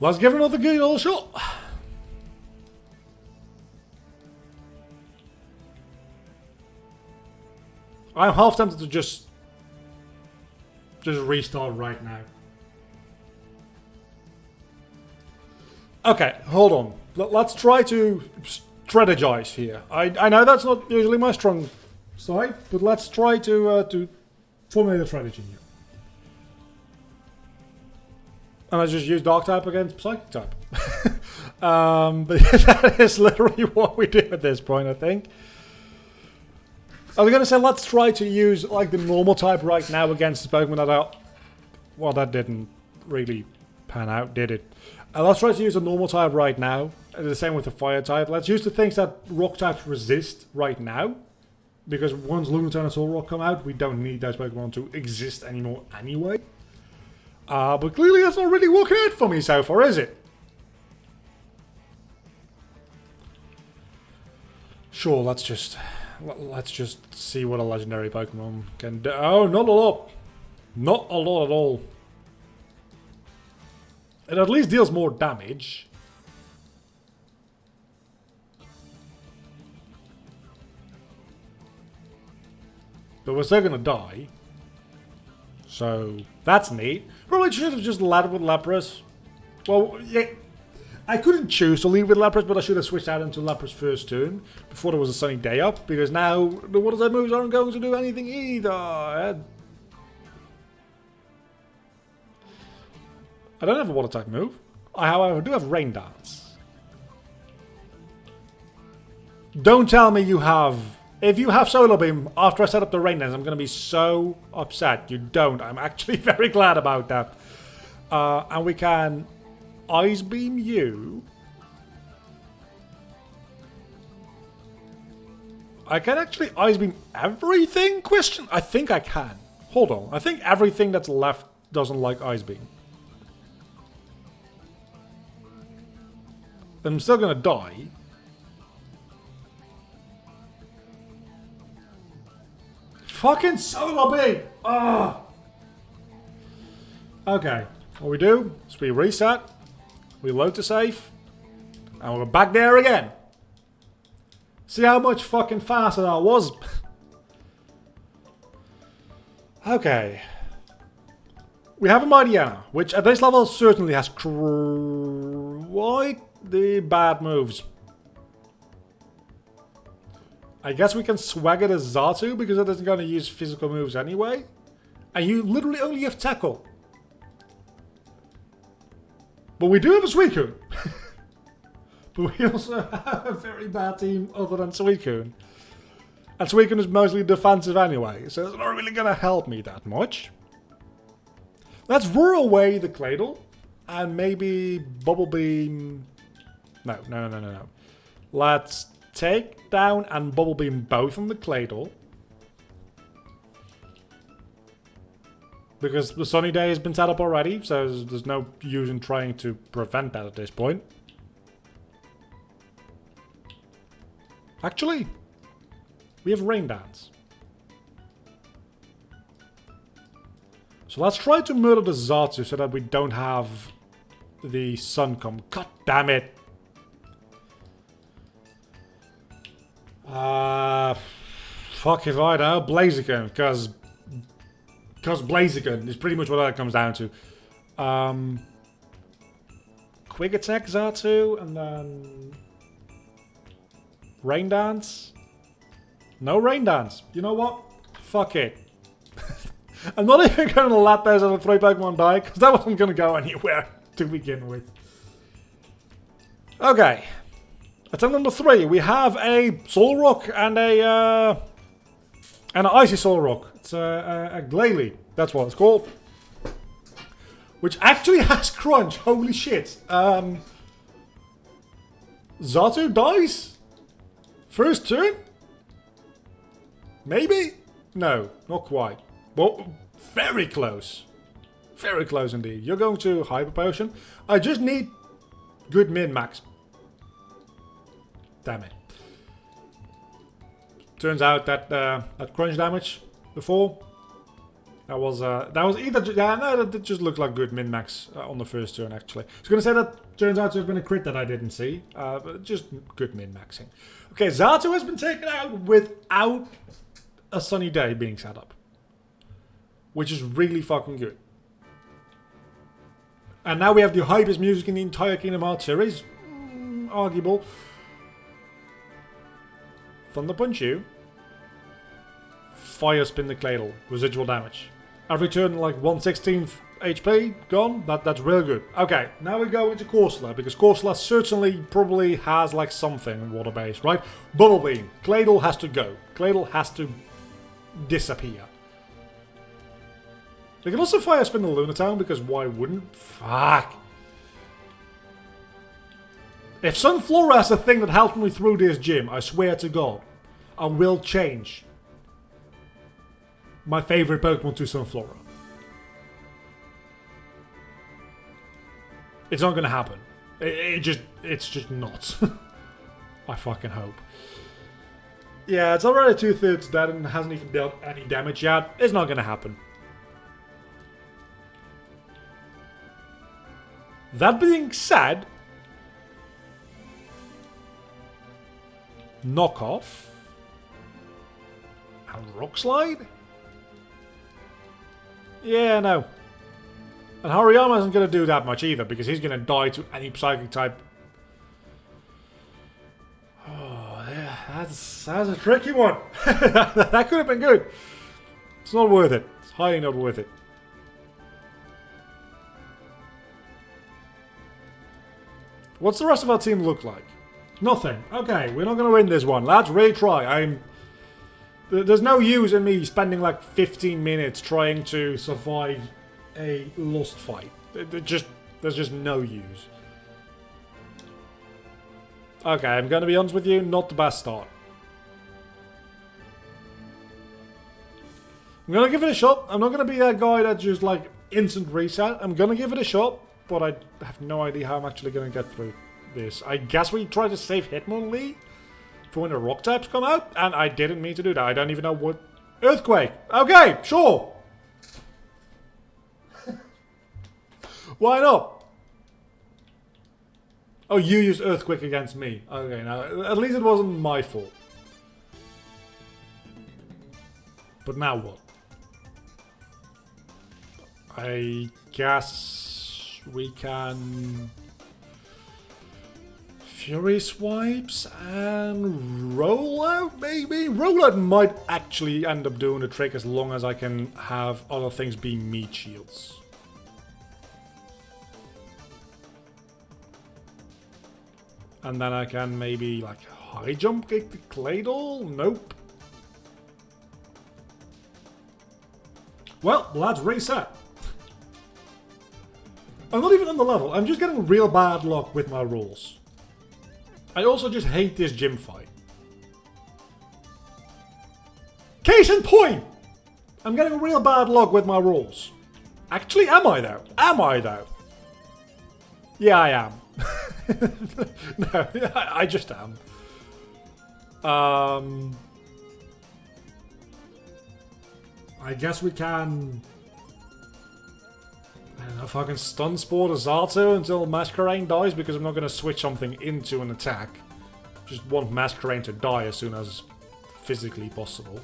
Let's give it another good old shot. I'm half tempted to just restart right now. Okay, hold on. Let's try to strategize here. I know that's not usually my strong side, but let's try to formulate a strategy here. And I just use Dark type against Psychic type. But that is literally what we do at this point, I think. I was gonna say let's try to use like the normal type right now against the Pokemon that are... Well, that didn't really pan out, did it? Let's try to use a normal type right now. The same with the fire type. Let's use the things that rock types resist right now. Because once Lunatone and Solrock come out, we don't need those Pokemon to exist anymore anyway. But clearly that's not really working out for me so far, is it? Sure, let's just see what a legendary Pokemon can do. Oh, not a lot. Not a lot at all. It at least deals more damage. But we're still gonna die. So, that's neat. Probably should have just led with Lapras. Well, yeah, I couldn't choose to lead with Lapras, but I should have switched out into Lapras first turn before there was a sunny day up, because now the water type moves aren't going to do anything either. I don't have a water type move. I, however, do have Rain Dance. Don't tell me you have... If you have Solar Beam after I set up the Rain Dance, I'm going to be so upset. You don't. I'm actually very glad about that. And we can Ice Beam you. I can actually Ice Beam everything? Question? I think I can. Hold on. I think everything that's left doesn't like Ice Beam. I'm still going to die. Fucking Solar Beam! Ah! Okay. What we do is we reset, we load to save, and we're back there again. See how much fucking faster that was? Okay. We have a Mightyena, which at this level certainly has quite the bad moves. I guess we can swagger the Xatu because it isn't going to use physical moves anyway. And you literally only have Tackle. But we do have a Suicune. But we also have a very bad team other than Suicune. And Suicune is mostly defensive anyway, so it's not really going to help me that much. Let's roar away the Cladle. And maybe Bubble Beam... No. Let's take down and Bubble Beam both on the Cladle. Because the Sunny Day has been set up already, so there's no use in trying to prevent that at this point. Actually, we have Rain Dance. So let's try to murder the Xatu so that we don't have the sun come. God damn it. Fuck if I know. Blaziken, because Blaziken is pretty much what that comes down to. Quick Attack Xatu, and then Rain Dance. No Rain Dance. You know what? Fuck it. I'm not even going to let those other 3 Pokemon die, because that wasn't going to go anywhere to begin with. Okay. Attempt number 3. We have a Solrock and an Icy Solrock. It's a Glalie. That's what it's called. Which actually has Crunch. Holy shit. Xatu dies? First turn? Maybe? No, not quite. Well, very close. Very close indeed. You're going to Hyper Potion. I just need good min-max. Damn it. Turns out that that crunch damage before that was either that just looked like good min-max on the first turn actually. I was gonna say that turns out to have been a crit that I didn't see, but just good min-maxing. Okay, Xatu has been taken out without a Sunny Day being set up, which is really fucking good. And now we have the hypest music in the entire Kingdom Hearts series. Arguable. Thunder Punch you. Fire Spin the Cladle. Residual damage. Every turn like 1/16 HP gone. That's real good. Okay, now we go into Corsola, because Corsola certainly probably has like something water based, right? Bubble Beam. Cladle has to go. Cladle has to disappear. They can also fire spin the Lunatown, because why wouldn't? Fuck. If Sunflora is the thing that helped me through this gym, I swear to God, I will change my favorite Pokemon to Sunflora. It's not gonna happen. It's just not. I fucking hope. Yeah, it's already 2/3 dead and hasn't even dealt any damage yet. It's not gonna happen. That being said, Knockoff and Rock Slide? Yeah, no. And Hariyama isn't going to do that much either, because he's going to die to any Psychic type. Oh, yeah, that's a tricky one. That could have been good. It's not worth it. It's highly not worth it. What's the rest of our team look like? Nothing. Okay, we're not going to win this one. Let's retry. There's no use in me spending like 15 minutes trying to survive a lost fight. There's just no use. Okay, I'm going to be honest with you, not the best start. I'm going to give it a shot. I'm not going to be that guy that just like instant reset. I'm going to give it a shot, but I have no idea how I'm actually going to get through this. I guess we try to save Hitmonlee for when the rock types come out, and I didn't mean to do that. I don't even know what... Earthquake! Okay, sure! Why not? Oh, you used Earthquake against me. Okay, now, at least it wasn't my fault. But now what? I guess we can... Fury Swipes and Rollout, maybe? Rollout might actually end up doing the trick as long as I can have other things be meat shields. And then I can maybe like high jump kick the Claydol? Nope. Well, let's reset. I'm not even on the level, I'm just getting real bad luck with my rules. I also just hate this gym fight. Case in point! I'm getting real bad luck with my rules. Actually, am I though? Am I though? Yeah, I am. No, I just am. I guess we can... I don't know if I can stun Spore the Zato until Masquerain dies, because I'm not going to switch something into an attack. Just want Masquerain to die as soon as physically possible.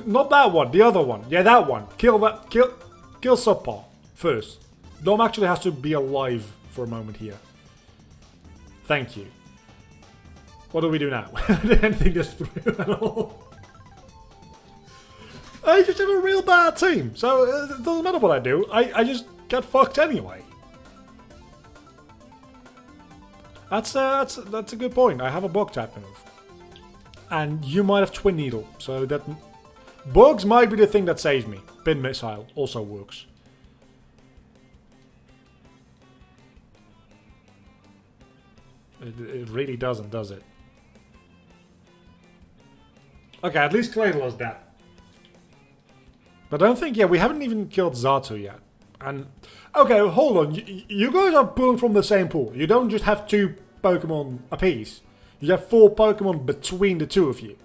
Not that one, the other one. Yeah, that one. Kill that. Kill Subpar first. Dom actually has to be alive for a moment here. Thank you. What do we do now? I didn't think this through at all. I just have a real bad team, so it doesn't matter what I do. I just get fucked anyway. That's a good point. I have a bug type move, and you might have Twin Needle, so that bugs might be the thing that saves me. Pin Missile also works. It really doesn't, does it? Okay, at least Claydol is dead. But I don't think, yeah, we haven't even killed Zato yet. And, okay, hold on. You guys are pulling from the same pool. You don't just have 2 Pokemon apiece. You have 4 Pokemon between the 2 of you.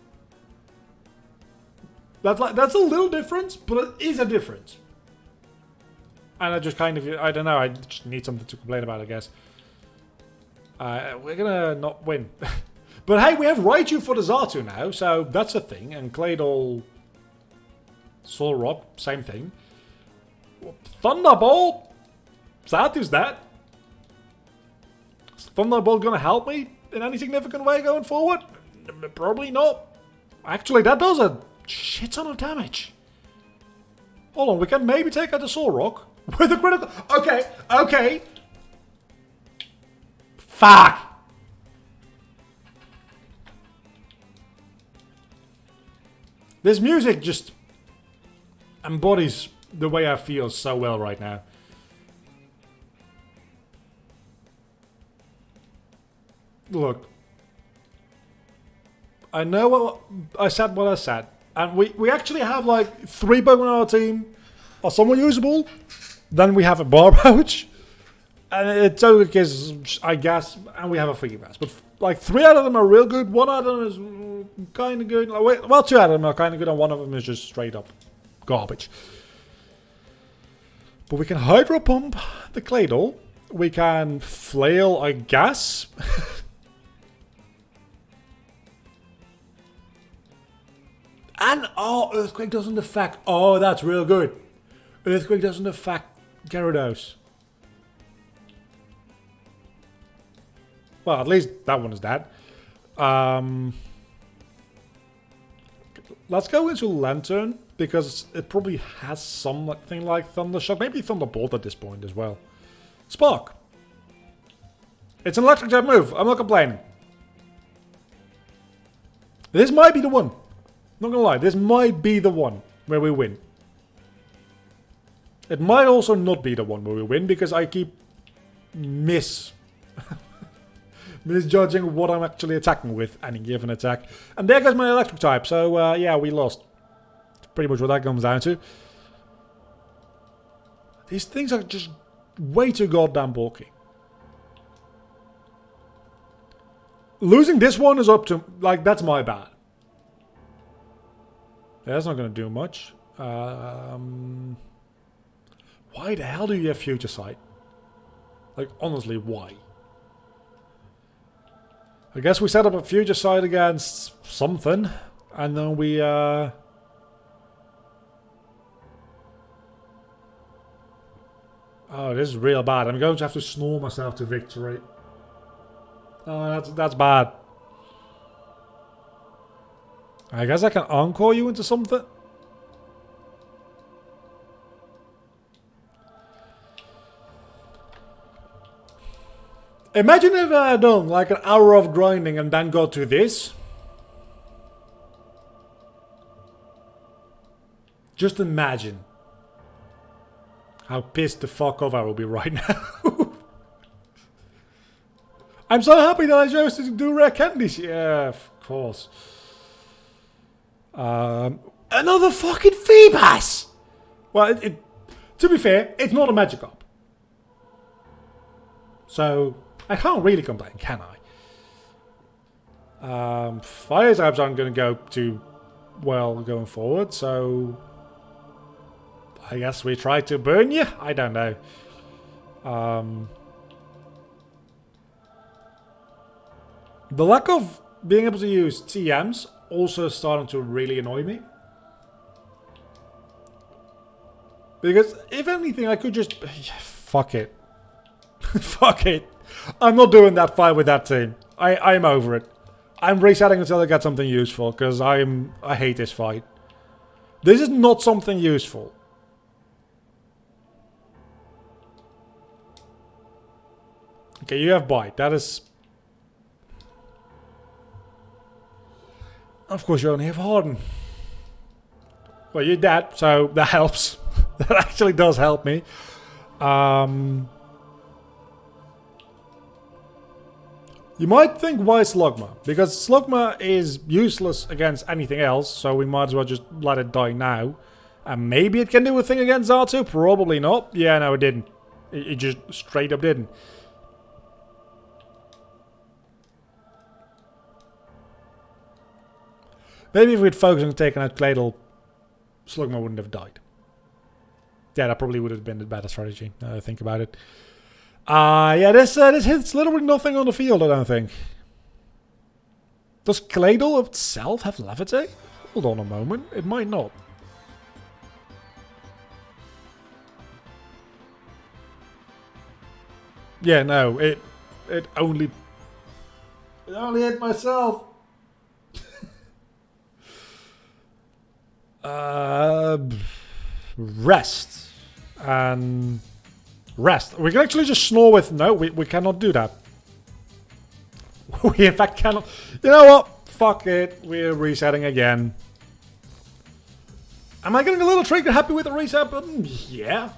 That's a little difference, but it is a difference. And I just kind of, I don't know, I just need something to complain about, I guess. We're gonna not win. But hey, we have Raichu for the Zato now, so that's a thing. And Claydol... Solrock, same thing. Thunderbolt! Zatu's dead. Is Thunderbolt gonna help me in any significant way going forward? Probably not. Actually, that does a shit ton of damage. Hold on, we can maybe take out the Solrock with a critical... Okay, okay. Fuck! This music just embodies the way I feel so well right now. Look. I know what I said. And we actually have like 3 Pokemon on our team are somewhat usable. Then we have a Barboach. And it's okay because I guess, and we have a Feebas. But like 3 out of them are real good. 1 out of them is kind of good. Well, 2 out of them are kind of good, and 1 of them is just straight up garbage. But we can Hydro Pump the Claydol. We can Flail, I guess. And, oh, Earthquake doesn't affect. Oh, that's real good. Earthquake doesn't affect Gyarados. Well, at least that one is dead. Let's go into Lantern, because it probably has something like Thunder Shock. Maybe Thunderbolt at this point as well. Spark. It's an electric type move. I'm not complaining. This might be the one. Not gonna lie, this might be the one where we win. It might also not be the one where we win, because I keep misjudging what I'm actually attacking with any given attack. And there goes my electric type, so yeah, we lost. That's pretty much what that comes down to. These things are just way too goddamn bulky. Losing this one is up to, like, that's my bad. Yeah, that's not going to do much. Why the hell do you have Future Sight? Like, honestly, why? I guess we set up a Future Sight against something, and then we, oh, this is real bad. I'm going to have to snore myself to victory. Oh, that's bad. I guess I can encore you into something. Imagine if I had done like an hour of grinding and then got to this. Just imagine how pissed the fuck off I will be right now. I'm so happy that I chose to do rare candies. Yeah, of course. Another fucking Feebas! Well, to be fair, it's not a Magikarp. So, I can't really complain, can I? Fire types aren't going to go too well going forward, so I guess we try to burn you? I don't know. The lack of being able to use TMs also starting to really annoy me. Because if anything, I could just... fuck it. Fuck it. I'm not doing that fight with that team. I'm over it. I'm resetting until I get something useful, because I hate this fight. This is not something useful. Okay, you have Bite. That is... Of course, you only have Harden. Well, you're dead, so that helps. That actually does help me. You might think, why Slugma? Because Slugma is useless against anything else, so we might as well just let it die now. And maybe it can do a thing against Xatu? Probably not. Yeah, no, it didn't. It just straight up didn't. Maybe if we'd focused on taking out Claydol, Slugma wouldn't have died. Yeah, that probably would have been the better strategy, now that I think about it. Yeah, this hits literally nothing on the field, I don't think. Does Claydol itself have Levitate? Hold on a moment, it might not. Yeah, no, it only hit myself. Rest. And rest. We can actually just snore with... No, we cannot do that. We in fact cannot... You know what? Fuck it. We're resetting again. Am I getting a little trigger happy with the reset button? Yeah.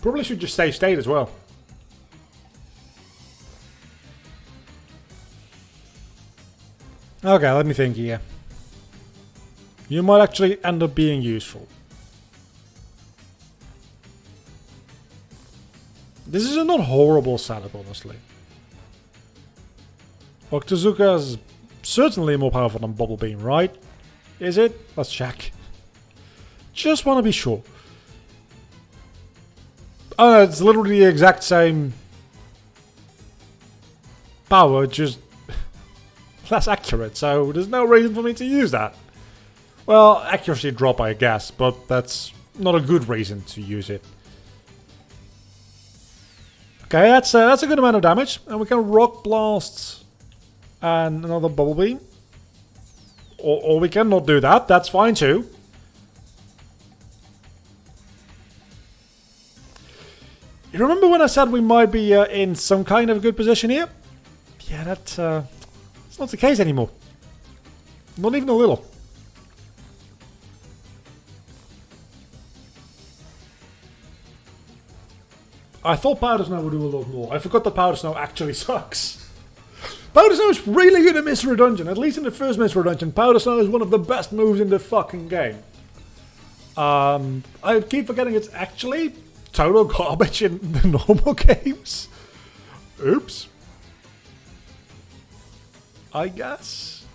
Probably should just save state as well. Okay, let me think here. You might actually end up being useful. This is a not horrible setup, honestly. Octazooka is certainly more powerful than Bubble Beam, right? Is it? Let's check. Just want to be sure. Oh no, it's literally the exact same power, just less accurate, so there's no reason for me to use that. Well, accuracy drop, I guess, but that's not a good reason to use it. Okay, that's a good amount of damage, and we can Rock Blast and another Bubble Beam. Or we can not do that, that's fine too. You remember when I said we might be in some kind of a good position here? Yeah, that's it's not the case anymore. Not even a little. I thought Powder Snow would do a lot more. I forgot that Powder Snow actually sucks. Powder Snow is really good at Mystery Dungeon. At least in the first Mystery Dungeon, Powder Snow is one of the best moves in the fucking game. I keep forgetting it's actually total garbage in the normal games. Oops. I guess.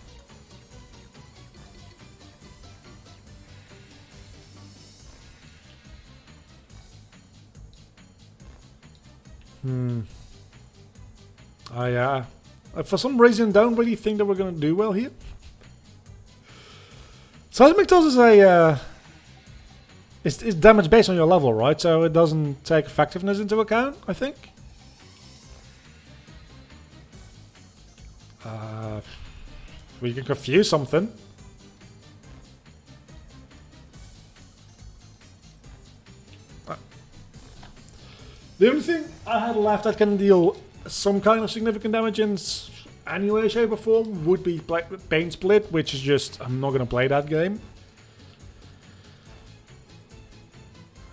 I for some reason don't really think that we're gonna do well here. Seismic Toss is a it's damage based on your level, right? So it doesn't take effectiveness into account, I think. We can confuse something. The only thing I had left that can deal some kind of significant damage in any way, shape or form would be Bane Split, which is just, I'm not going to play that game.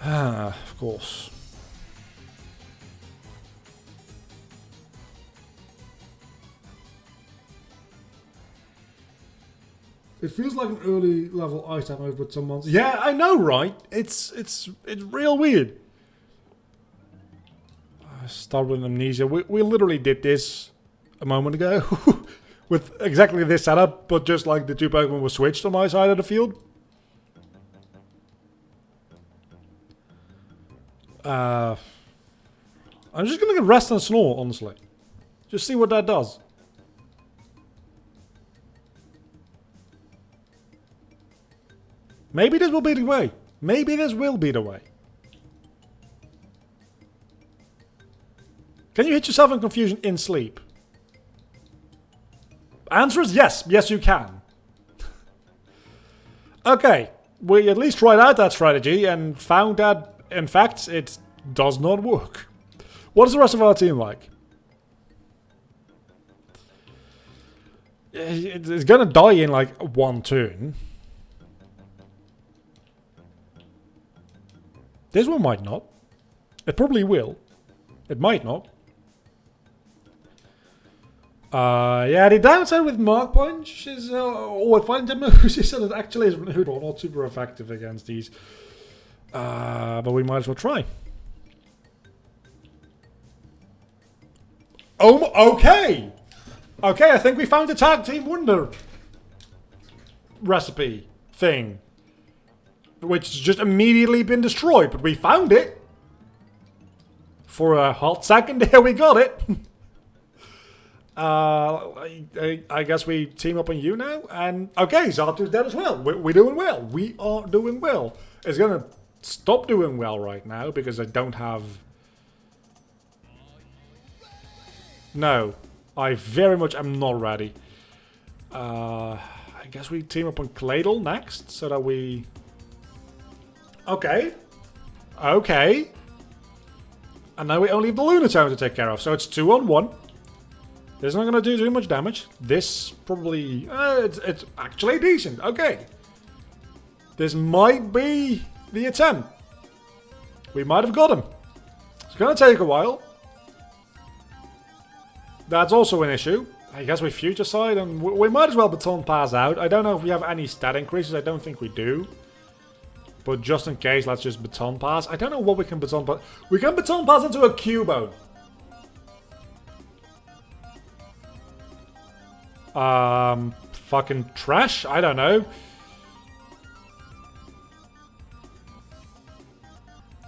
Ah, of course. It feels like an early level item mode with some monsters. Yeah, I know, right? It's real weird. Start with Amnesia. We literally did this a moment ago with exactly this setup, but just like the two Pokemon were switched on my side of the field. I'm just gonna get Rest and Snore, honestly. Just see what that does. Maybe this will be the way. Maybe this will be the way. Can you hit yourself in confusion in sleep? Answer is yes. Yes, you can. Okay. We at least tried out that strategy and found that, in fact, it does not work. What is the rest of our team like? It's gonna die in like one turn. This one might not. It probably will. It might not. Yeah, the downside with Mark Punch is, or with Fighting moves is that it actually is not super effective against these. But we might as well try. Oh, okay! Okay, I think we found the Tag Team Wonder recipe thing. Which has just immediately been destroyed, but we found it. For a hot second there we got it. I guess we team up on you now. And okay, Xatu's dead as well. We're doing well. We are doing well. It's gonna stop doing well right now because I don't have... No. I very much am not ready. I guess we team up on Claydol next so that we... Okay. Okay. And now we only have the Lunatone to take care of. So it's 2-on-1. This is not going to do too much damage. This probably... it's actually decent. Okay. This might be the attempt. We might have got him. It's going to take a while. That's also an issue. I guess we future side, and we might as well baton pass out. I don't know if we have any stat increases. I don't think we do. But just in case, let's just baton pass. I don't know what we can baton pass. We can baton pass into a Cubone. Fucking trash? I don't know.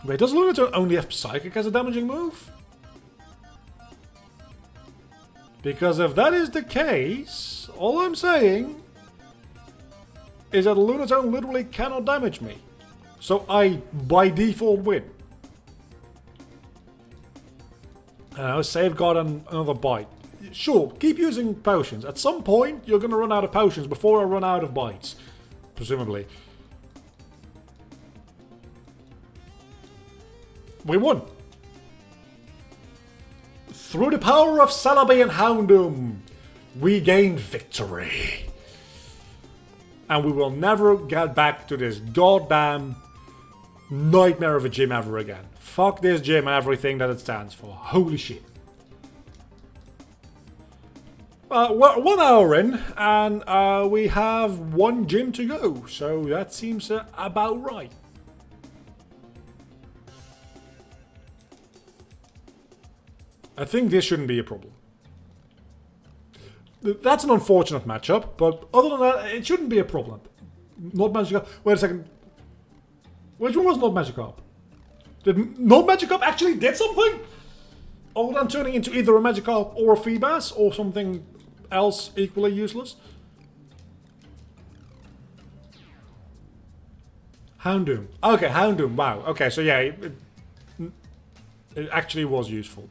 Wait, does Lunatone only have Psychic as a damaging move? Because if that is the case, all I'm saying is that Lunatone literally cannot damage me. So I, by default, win. Safeguard and another bite. Sure, keep using potions. At some point, you're going to run out of potions before I run out of bites. Presumably. We won. Through the power of Celebi and Houndoom, we gained victory. And we will never get back to this goddamn nightmare of a gym ever again. Fuck this gym and everything that it stands for. Holy shit. We're 1 hour in, and we have one gym to go. So that seems about right. I think this shouldn't be a problem. That's an unfortunate matchup, but other than that, it shouldn't be a problem. Not Magikarp. Wait a second. Which one was not Magikarp? Did not Magikarp actually did something? Other than turning into either a Magikarp or a Feebas, or something else equally useless? Houndoom. Okay, Houndoom. Wow. Okay, so yeah, it actually was useful.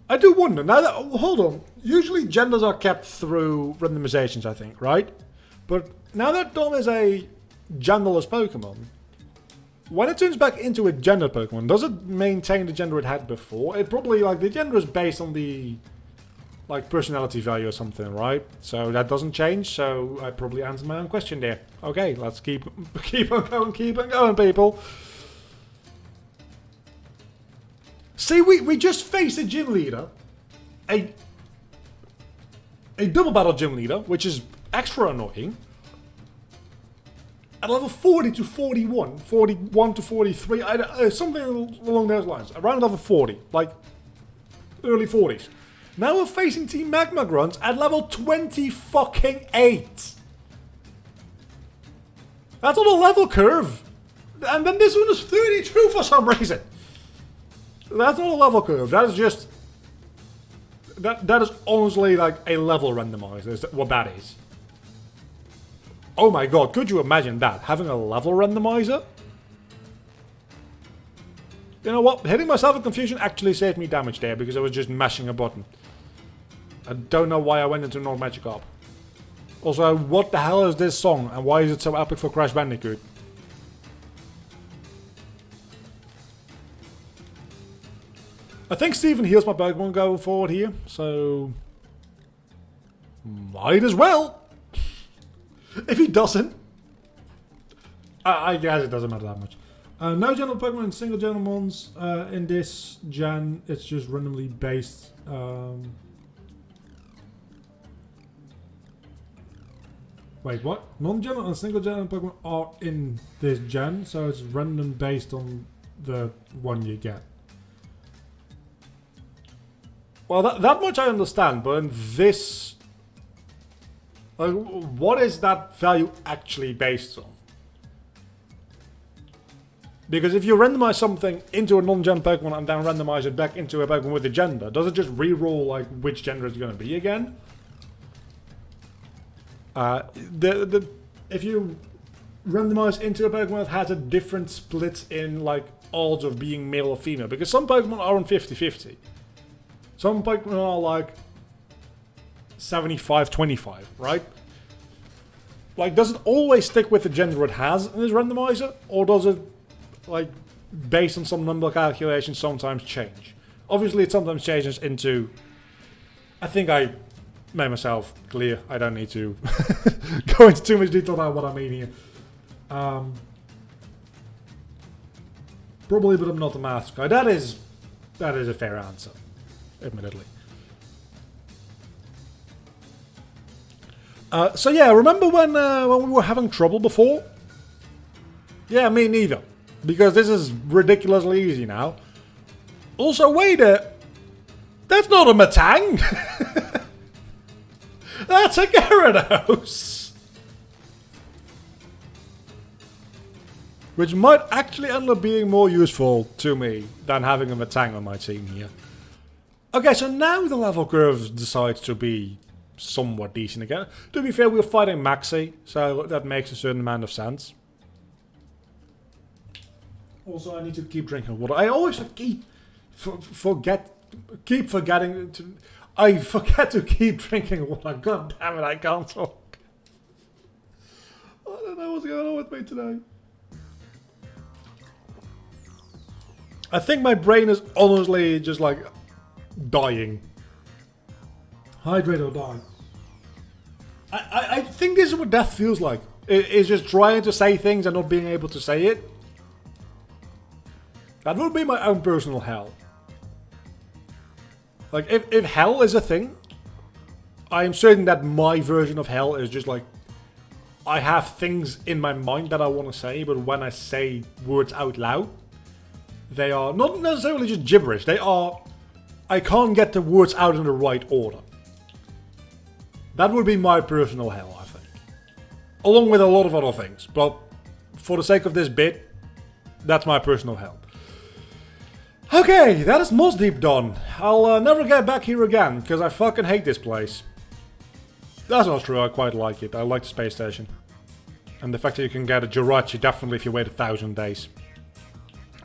I do wonder, now that, hold on, usually genders are kept through randomizations, I think, right? But now that Dom is a genderless Pokemon, when it turns back into a gendered Pokemon, does it maintain the gender it had before? It probably, like, the gender is based on the, like, personality value or something, right? So that doesn't change, so I probably answered my own question there. Okay, let's keep on going, people. See, we just faced a gym leader, a double battle gym leader, which is extra annoying, at level 40 to 41, 41 to 43, something along those lines, around level 40, like early 40s. Now we're facing Team Magma Grunts at level 20 fucking 8. That's on a level curve, and then this one is 32 for some reason. That's not a level curve. That is just... That is honestly like a level randomizer, is what that is. Oh my god, could you imagine that? Having a level randomizer? You know what? Hitting myself in confusion actually saved me damage there because I was just mashing a button. I don't know why I went into North Magikarp. Also, what the hell is this song and why is it so epic for Crash Bandicoot? I think Steven heals my Pokemon going forward here, so... might as well! If he doesn't... I guess it doesn't matter that much. No general Pokemon and single general mons in this gen, it's just randomly based. Wait, what? Non-general and single general Pokemon are in this gen, so it's random based on the one you get. Well, that much I understand, but in this... like, what is that value actually based on? Because if you randomize something into a non-gen Pokemon and then randomize it back into a Pokemon with a gender, does it just re-roll like which gender it's going to be again? If you randomize into a Pokemon that has a different split in like odds of being male or female, because some Pokemon are on 50-50. Some Pokemon are like 75-25, right? Like, does it always stick with the gender it has in this randomizer? Or does it, like, based on some number calculations, sometimes change? Obviously, it sometimes changes into... I think I made myself clear. I don't need to go into too much detail about what I mean here. Probably, but I'm not a maths guy. That is a fair answer, admittedly. So yeah, remember when we were having trouble before? Yeah, me neither. Because this is ridiculously easy now. Also, wait that's not a Metang! That's a Gyarados! Which might actually end up being more useful to me than having a Metang on my team here. Okay, so now the level curve decides to be somewhat decent again. To be fair, we're fighting Maxi, so that makes a certain amount of sense. Also, I need to keep drinking water. I always forget to keep drinking water. God damn it, I can't talk. I don't know what's going on with me today. I think my brain is honestly just like dying. Hydrate or die. I think this is what death feels like. It's just trying to say things and not being able to say it. That would be my own personal hell. Like, if hell is a thing, I am certain that my version of hell is just like, I have things in my mind that I want to say, but when I say words out loud, they are not necessarily just gibberish. They are, I can't get the words out in the right order. That would be my personal hell, I think. Along with a lot of other things, but for the sake of this bit, that's my personal hell. Okay, that is Moss Deep done. I'll never get back here again, because I fucking hate this place. That's not true, I quite like it. I like the space station. And the fact that you can get a Jirachi definitely if you wait 1,000 days.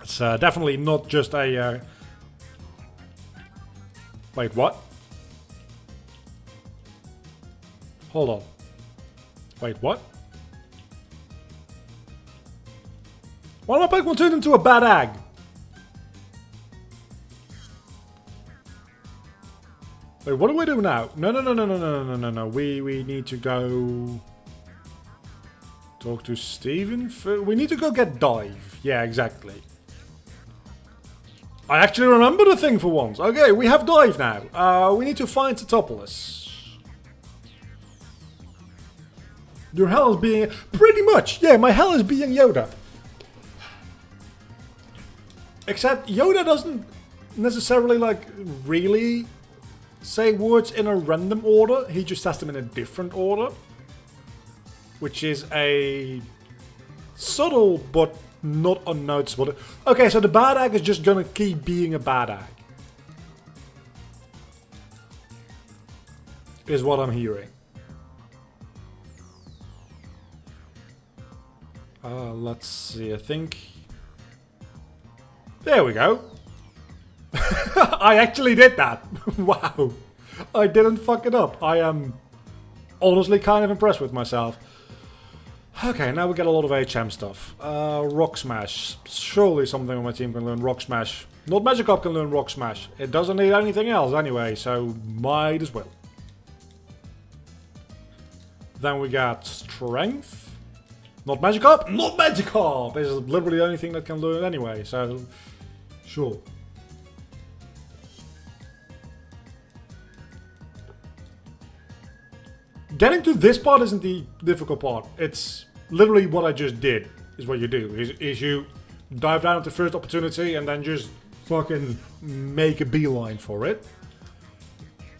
It's definitely not just a... Wait, what? Hold on. Wait, what? Why did my Pokemon turn into a bad egg? Wait, what do we do now? No. We need to go... Talk to Steven. We need to go get Dive. Yeah, exactly. I actually remember the thing for once. Okay, we have Dive now. We need to find Satopolis. Your hell is being... Pretty much, yeah, my hell is being Yoda. Except Yoda doesn't necessarily, like, really say words in a random order. He just says them in a different order. Which is a subtle but not unnoticeable. Okay, so the bad egg is just gonna keep being a bad egg. Is what I'm hearing. Let's see, I think... There we go. I actually did that. Wow. I didn't fuck it up. I am honestly kind of impressed with myself. Okay, now we get a lot of HM stuff. Rock Smash. Surely something on my team can learn Rock Smash. Not Magikarp can learn Rock Smash. It doesn't need anything else anyway, so might as well. Then we got Strength. Not Magikarp? Not Magikarp! This is literally the only thing that can learn anyway, so... Sure. Getting to this part isn't the difficult part. It's literally what I just did, is what you do. Is you dive down at the first opportunity and then just fucking make a beeline for it.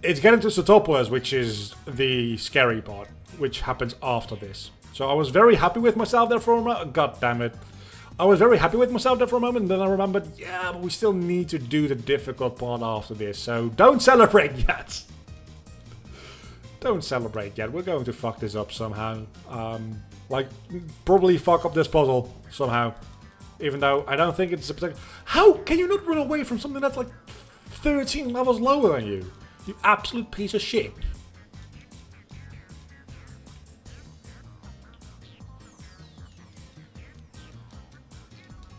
It's getting to Satopolis, which is the scary part, which happens after this. So I was very happy with myself there for a moment. God damn it. I was very happy with myself there for a moment, and then I remembered, yeah, but we still need to do the difficult part after this. So don't celebrate yet. Don't celebrate yet. We're going to fuck this up somehow. Like, probably fuck up this puzzle somehow. Even though I don't think it's a particular... How can you not run away from something that's like 13 levels lower than you? You absolute piece of shit.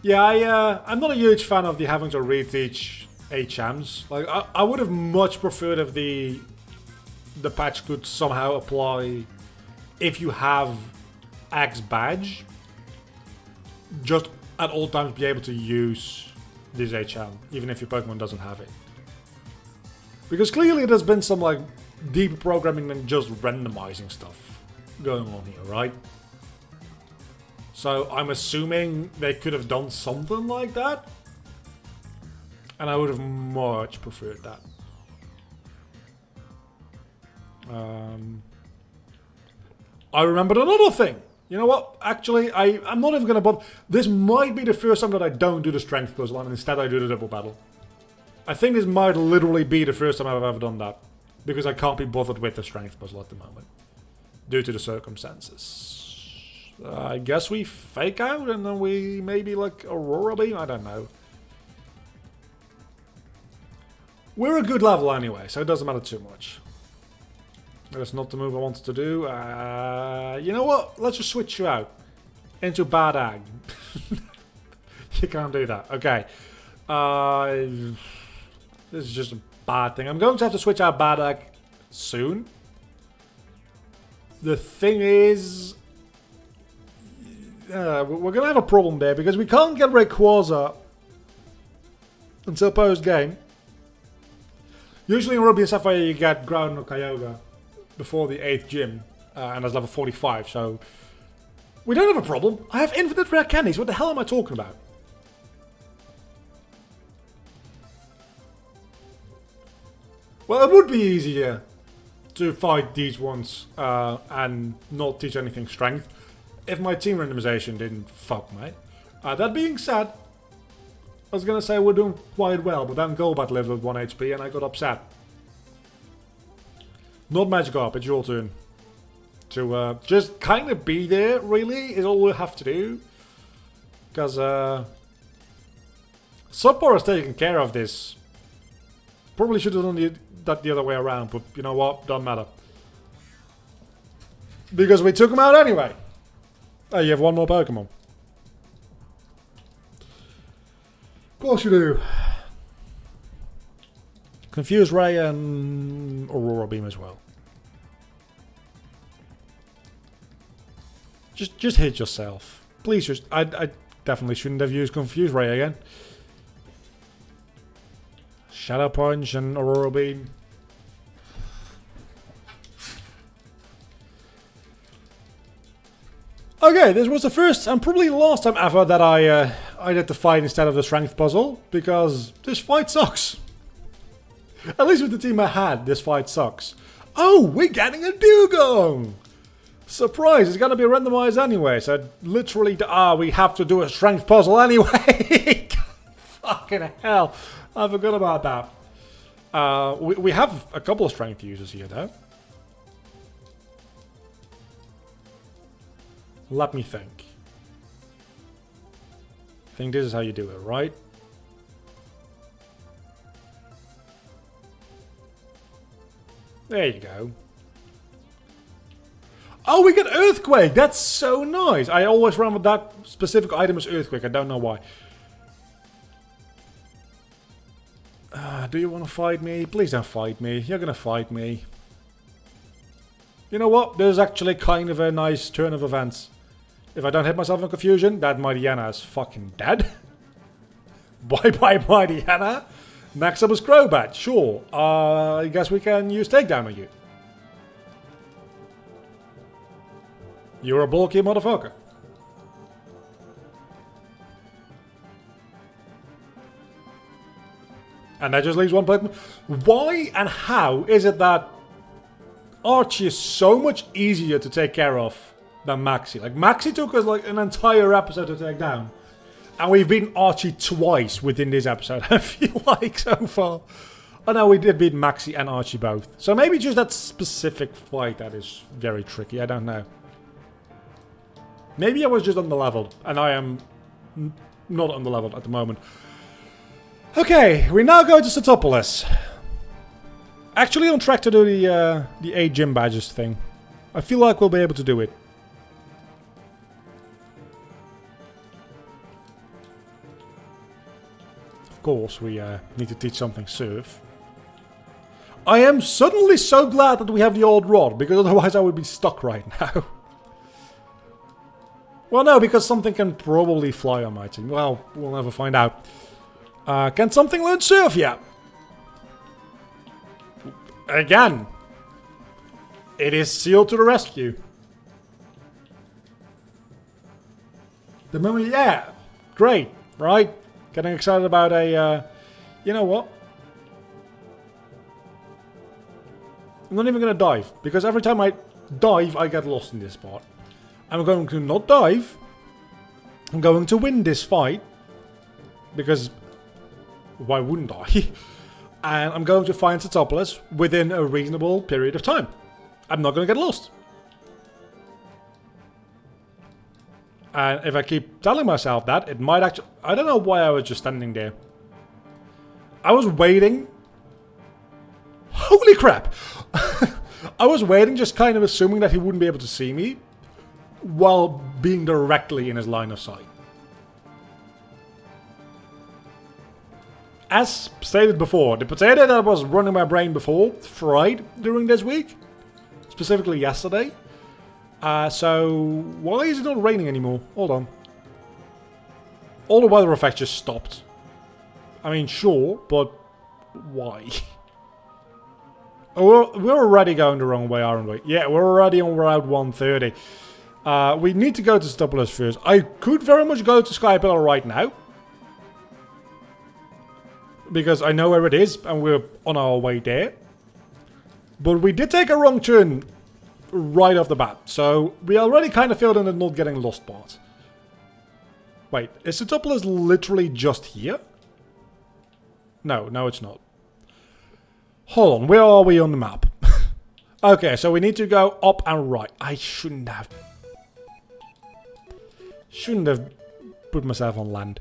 Yeah, I'm not a huge fan of the having to reteach HMs. Like, I would have much preferred if the the patch could somehow apply if you have X badge. Just at all times be able to use this HM, even if your Pokemon doesn't have it. Because clearly there's been some like deeper programming than just randomizing stuff going on here, right? So I'm assuming they could have done something like that. And I would have much preferred that. I remembered another thing. You know what? Actually, I'm not even going to bother. This might be the first time that I don't do the strength puzzle and instead I do the double battle. I think this might literally be the first time I've ever done that. Because I can't be bothered with the strength puzzle at the moment. Due to the circumstances. I guess we fake out and then we maybe like Aurora Beam? I don't know. We're a good level anyway, so it doesn't matter too much. That's not the move I wanted to do. You know what? Let's just switch you out. Into Bad Egg. You can't do that. Okay. This is just a bad thing. I'm going to have to switch out Bad Egg soon. The thing is... we're going to have a problem there because we can't get Rayquaza until post-game. Usually in Ruby and Sapphire you get Groudon or Kyogre before the 8th gym, and that's level 45, so we don't have a problem. I have infinite rare candies. What the hell am I talking about? Well, it would be easier to fight these ones and not teach anything strength if my team randomization didn't fuck me. That being said, I was gonna say we're doing quite well, but then Golbat lived with 1 HP and I got upset. Not Magikarp, it's your turn. To just kind of be there, really, is all we have to do. Because Subpar has taken care of this. Probably should have done that the other way around, but you know what? Doesn't matter. Because we took him out anyway. Oh, you have one more Pokemon. Of course you do. Confuse Ray and Aurora Beam as well. Just hit yourself. Please just... I definitely shouldn't have used Confuse Ray again. Shadow Punch and Aurora Beam. Okay, this was the first and probably the last time ever that I did the fight instead of the strength puzzle. Because this fight sucks. At least with the team I had, this fight sucks. Oh, we're getting a Dugong! Surprise, it's gonna be randomized anyway, so literally, we have to do a strength puzzle anyway! Fucking hell, I forgot about that. We have a couple of strength users here though. Let me think. I think this is how you do it, right? There you go. Oh, we get Earthquake! That's so nice! I always run with that specific item as Earthquake, I don't know why. Do you want to fight me? Please don't fight me. You're gonna fight me. You know what? There's actually kind of a nice turn of events. If I don't hit myself in confusion, that Mightyena is fucking dead. Bye-bye, Mightyena. Next up is Crobat. Sure. I guess we can use Takedown on you. You're a bulky motherfucker. And that just leaves one Pokemon. Why and how is it that Archie is so much easier to take care of than Maxie? Like, Maxie took us like an entire episode to take down. And we've beaten Archie twice within this episode, I feel like, so far. Oh no, we did beat Maxie and Archie both. So maybe just that specific fight that is very tricky, I don't know. Maybe I was just underleveled, and I am not underleveled at the moment. Okay, we now go to Satopolis. Actually on track to do the 8 gym badges thing. I feel like we'll be able to do it. Of course, we need to teach something Surf. I am suddenly so glad that we have the old rod, because otherwise I would be stuck right now. Well, no, because something can probably fly on my team. Well, we'll never find out. Can something learn surf? Yeah. Again. It is Seal to the rescue. The moment, yeah. Great, right? Getting excited about a, you know what? I'm not even going to dive, because every time I dive, I get lost in this part. I'm going to not dive. I'm going to win this fight. Because why wouldn't I? And I'm going to find Satopolis within a reasonable period of time. I'm not going to get lost. And if I keep telling myself that, it might actually... I don't know why I was just standing there. I was waiting. Holy crap! I was waiting, just kind of assuming that he wouldn't be able to see me while being directly in his line of sight. As stated before, the potato that was running my brain before fried during this week, specifically yesterday. So why is it not raining anymore? Hold on. All the weather effects just stopped. I mean, sure, but why? Oh, we're already going the wrong way, aren't we? Yeah, we're already on Route 130. We need to go to Satopolis first. I could very much go to Skypillar right now. Because I know where it is, and we're on our way there. But we did take a wrong turn right off the bat. So we already kind of failed in the not getting lost part. Wait, is Satopolis literally just here? No, it's not. Hold on, where are we on the map? Okay, so we need to go up and right. I shouldn't have put myself on land.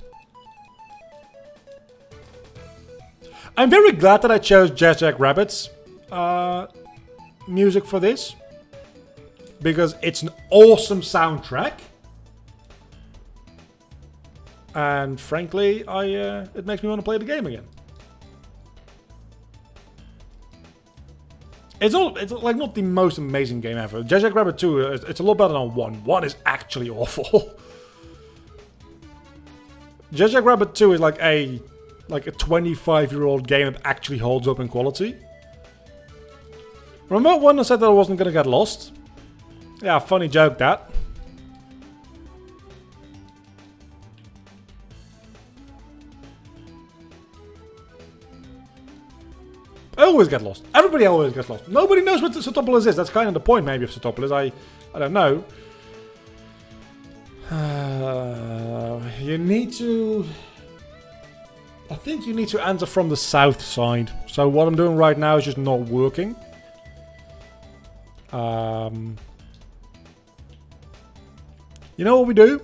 I'm very glad that I chose Jazz-Jack-Rabbit's music for this. Because it's an awesome soundtrack. And frankly, it makes me want to play the game again. It's like not the most amazing game ever. Jazz-Jack-Rabbit 2, it's a lot better than 1. 1 is actually awful. Jazz-Jack-Rabbit 2 is like a 25-year-old game that actually holds up in quality. Remember when I said that I wasn't going to get lost? Yeah, funny joke that. I always get lost. Everybody always gets lost. Nobody knows what Satopolis is. That's kind of the point, maybe, of Satopolis. I don't know. You need to... I think you need to enter from the south side. So what I'm doing right now is just not working. You know what we do?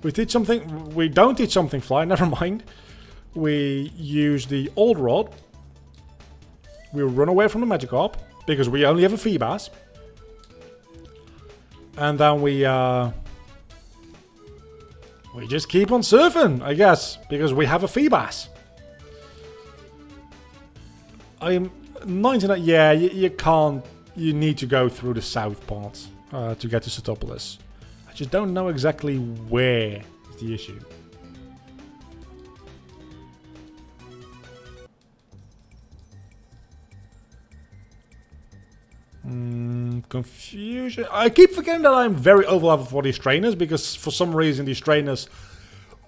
We teach something... We don't teach something fly, never mind. We use the old rod. We run away from the Magikarp, because we only have a Feebas. And then we just keep on surfing, I guess, because we have a Feebas. I'm 99... Yeah, you can't... You need to go through the south part to get to Satopolis. I just don't know exactly where is the issue. Confusion. I keep forgetting that I'm very overleveled for these trainers, because for some reason these trainers...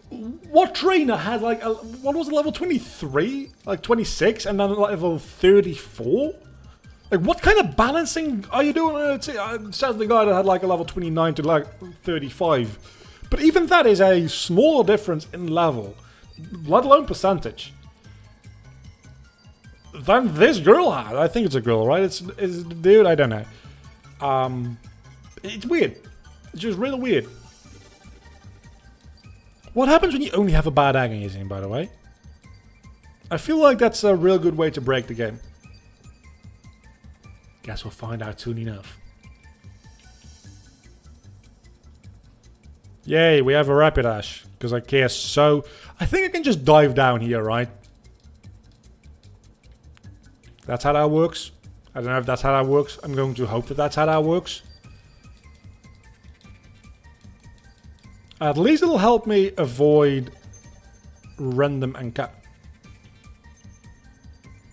What trainer had like... what was it, level 23? Like 26 and then level 34? Like what kind of balancing are you doing? Says the guy that had like a level 29 to like 35. But even that is a smaller difference in level, let alone percentage, than this girl had. I think it's a girl, right? It's a dude, I don't know. It's weird. It's just really weird. What happens when you only have a bad egg in your team, by the way? I feel like that's a real good way to break the game. Guess we'll find out soon enough. Yay, we have a Rapidash, because I care so... I think I can just dive down here, right? That's how that works. I don't know if that's how that works. I'm going to hope that that's how that works. At least it'll help me avoid random encounter.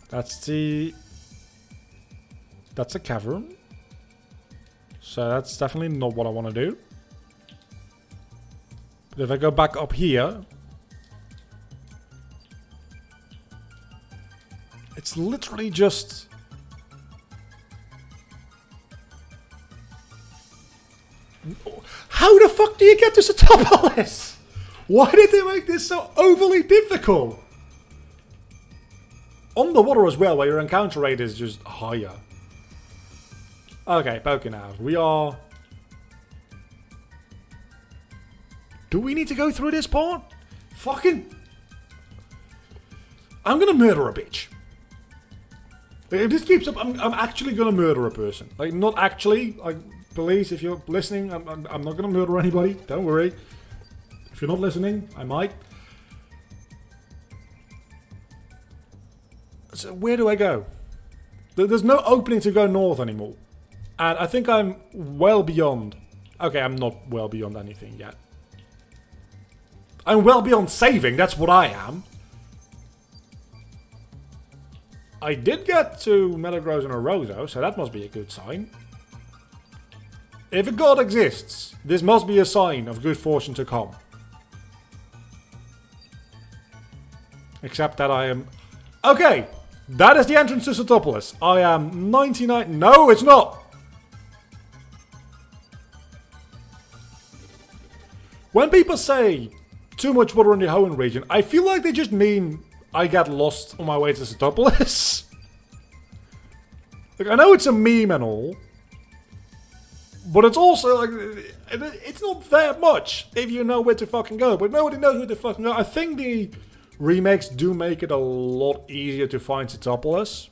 That's a cavern. So that's definitely not what I want to do. But if I go back up here, it's literally just... How the fuck do you get to Satopolis? Why did they make this so overly difficult? On the water as well, where your encounter rate is just higher. Okay, poking out. We are... Do we need to go through this part? Fucking... I'm gonna murder a bitch. If this keeps up, I'm actually gonna murder a person. Like, not actually. Like, police, if you're listening, I'm not gonna murder anybody. Don't worry. If you're not listening, I might. So where do I go? There's no opening to go north anymore. And I think I'm well beyond... Okay, I'm not well beyond anything yet. I'm well beyond saving, that's what I am. I did get to Metagross and Arozo, so that must be a good sign. If a god exists, this must be a sign of good fortune to come. Except that I am... Okay! That is the entrance to Satopolis. I am 99... No, it's not! When people say too much water in the Hoenn region, I feel like they just mean I get lost on my way to Satopolis. Like, I know it's a meme and all, but it's also like, it's not that much if you know where to fucking go, but nobody knows where to fucking go. I think the remakes do make it a lot easier to find Satopolis.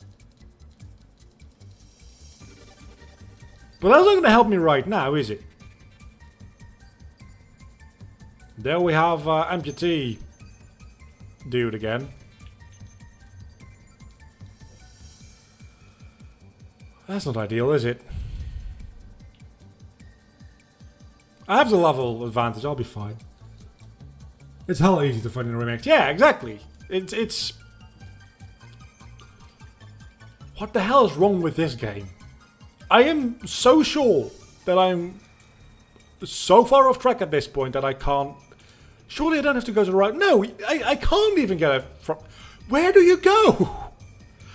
But that's not going to help me right now, is it? There we have amputee dude again. That's not ideal, is it? I have the level advantage, I'll be fine. It's hell easy to find in a remake. Yeah, exactly. It's... What the hell is wrong with this game? I am so sure that I'm so far off track at this point that I can't... Surely I don't have to go to the right... No, I can't even get it from... Where do you go?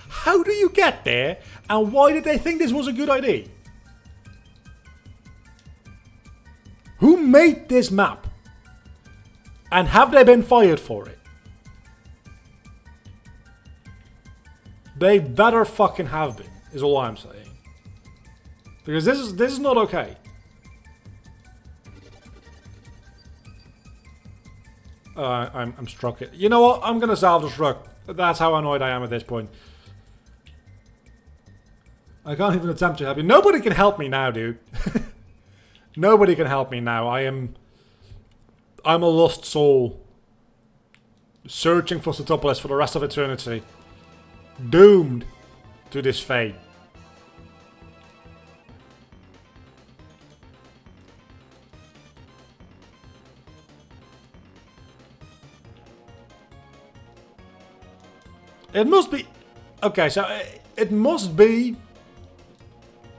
How do you get there? And why did they think this was a good idea? Who made this map? And have they been fired for it? They better fucking have been, is all I'm saying. Because this is not okay. I'm struck. You know what? I'm gonna salve the truck. That's how annoyed I am at this point. I can't even attempt to help you. Nobody can help me now, dude. Nobody can help me now. I'm a lost soul. Searching for Satopolis for the rest of eternity. Doomed to this fate. It must be... Okay, so it must be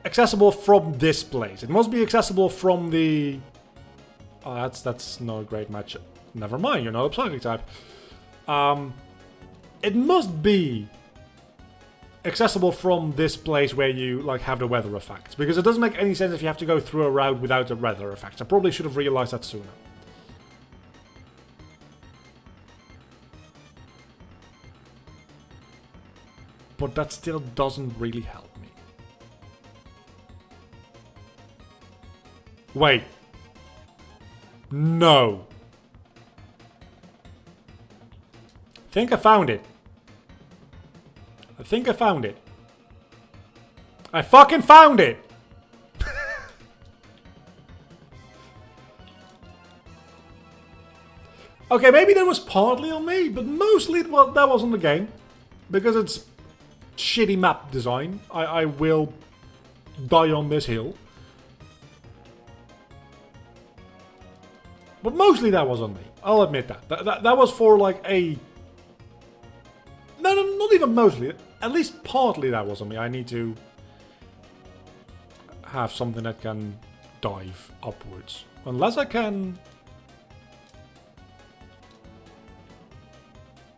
accessible from this place. It must be accessible from the... Oh, that's not a great match. Never mind, you're not a psychic type. It must be accessible from this place where you like have the weather effects. Because it doesn't make any sense if you have to go through a route without the weather effects. I probably should have realized that sooner. But that still doesn't really help me. Wait. No. I think I found it. I think I found it. I fucking found it! Okay, maybe that was partly on me, but mostly that was on the game. Because it's shitty map design. I will die on this hill. But mostly that was on me. I'll admit that. That was for like a... No, not even mostly. At least partly that was on me. I need to have something that can dive upwards. Unless I can...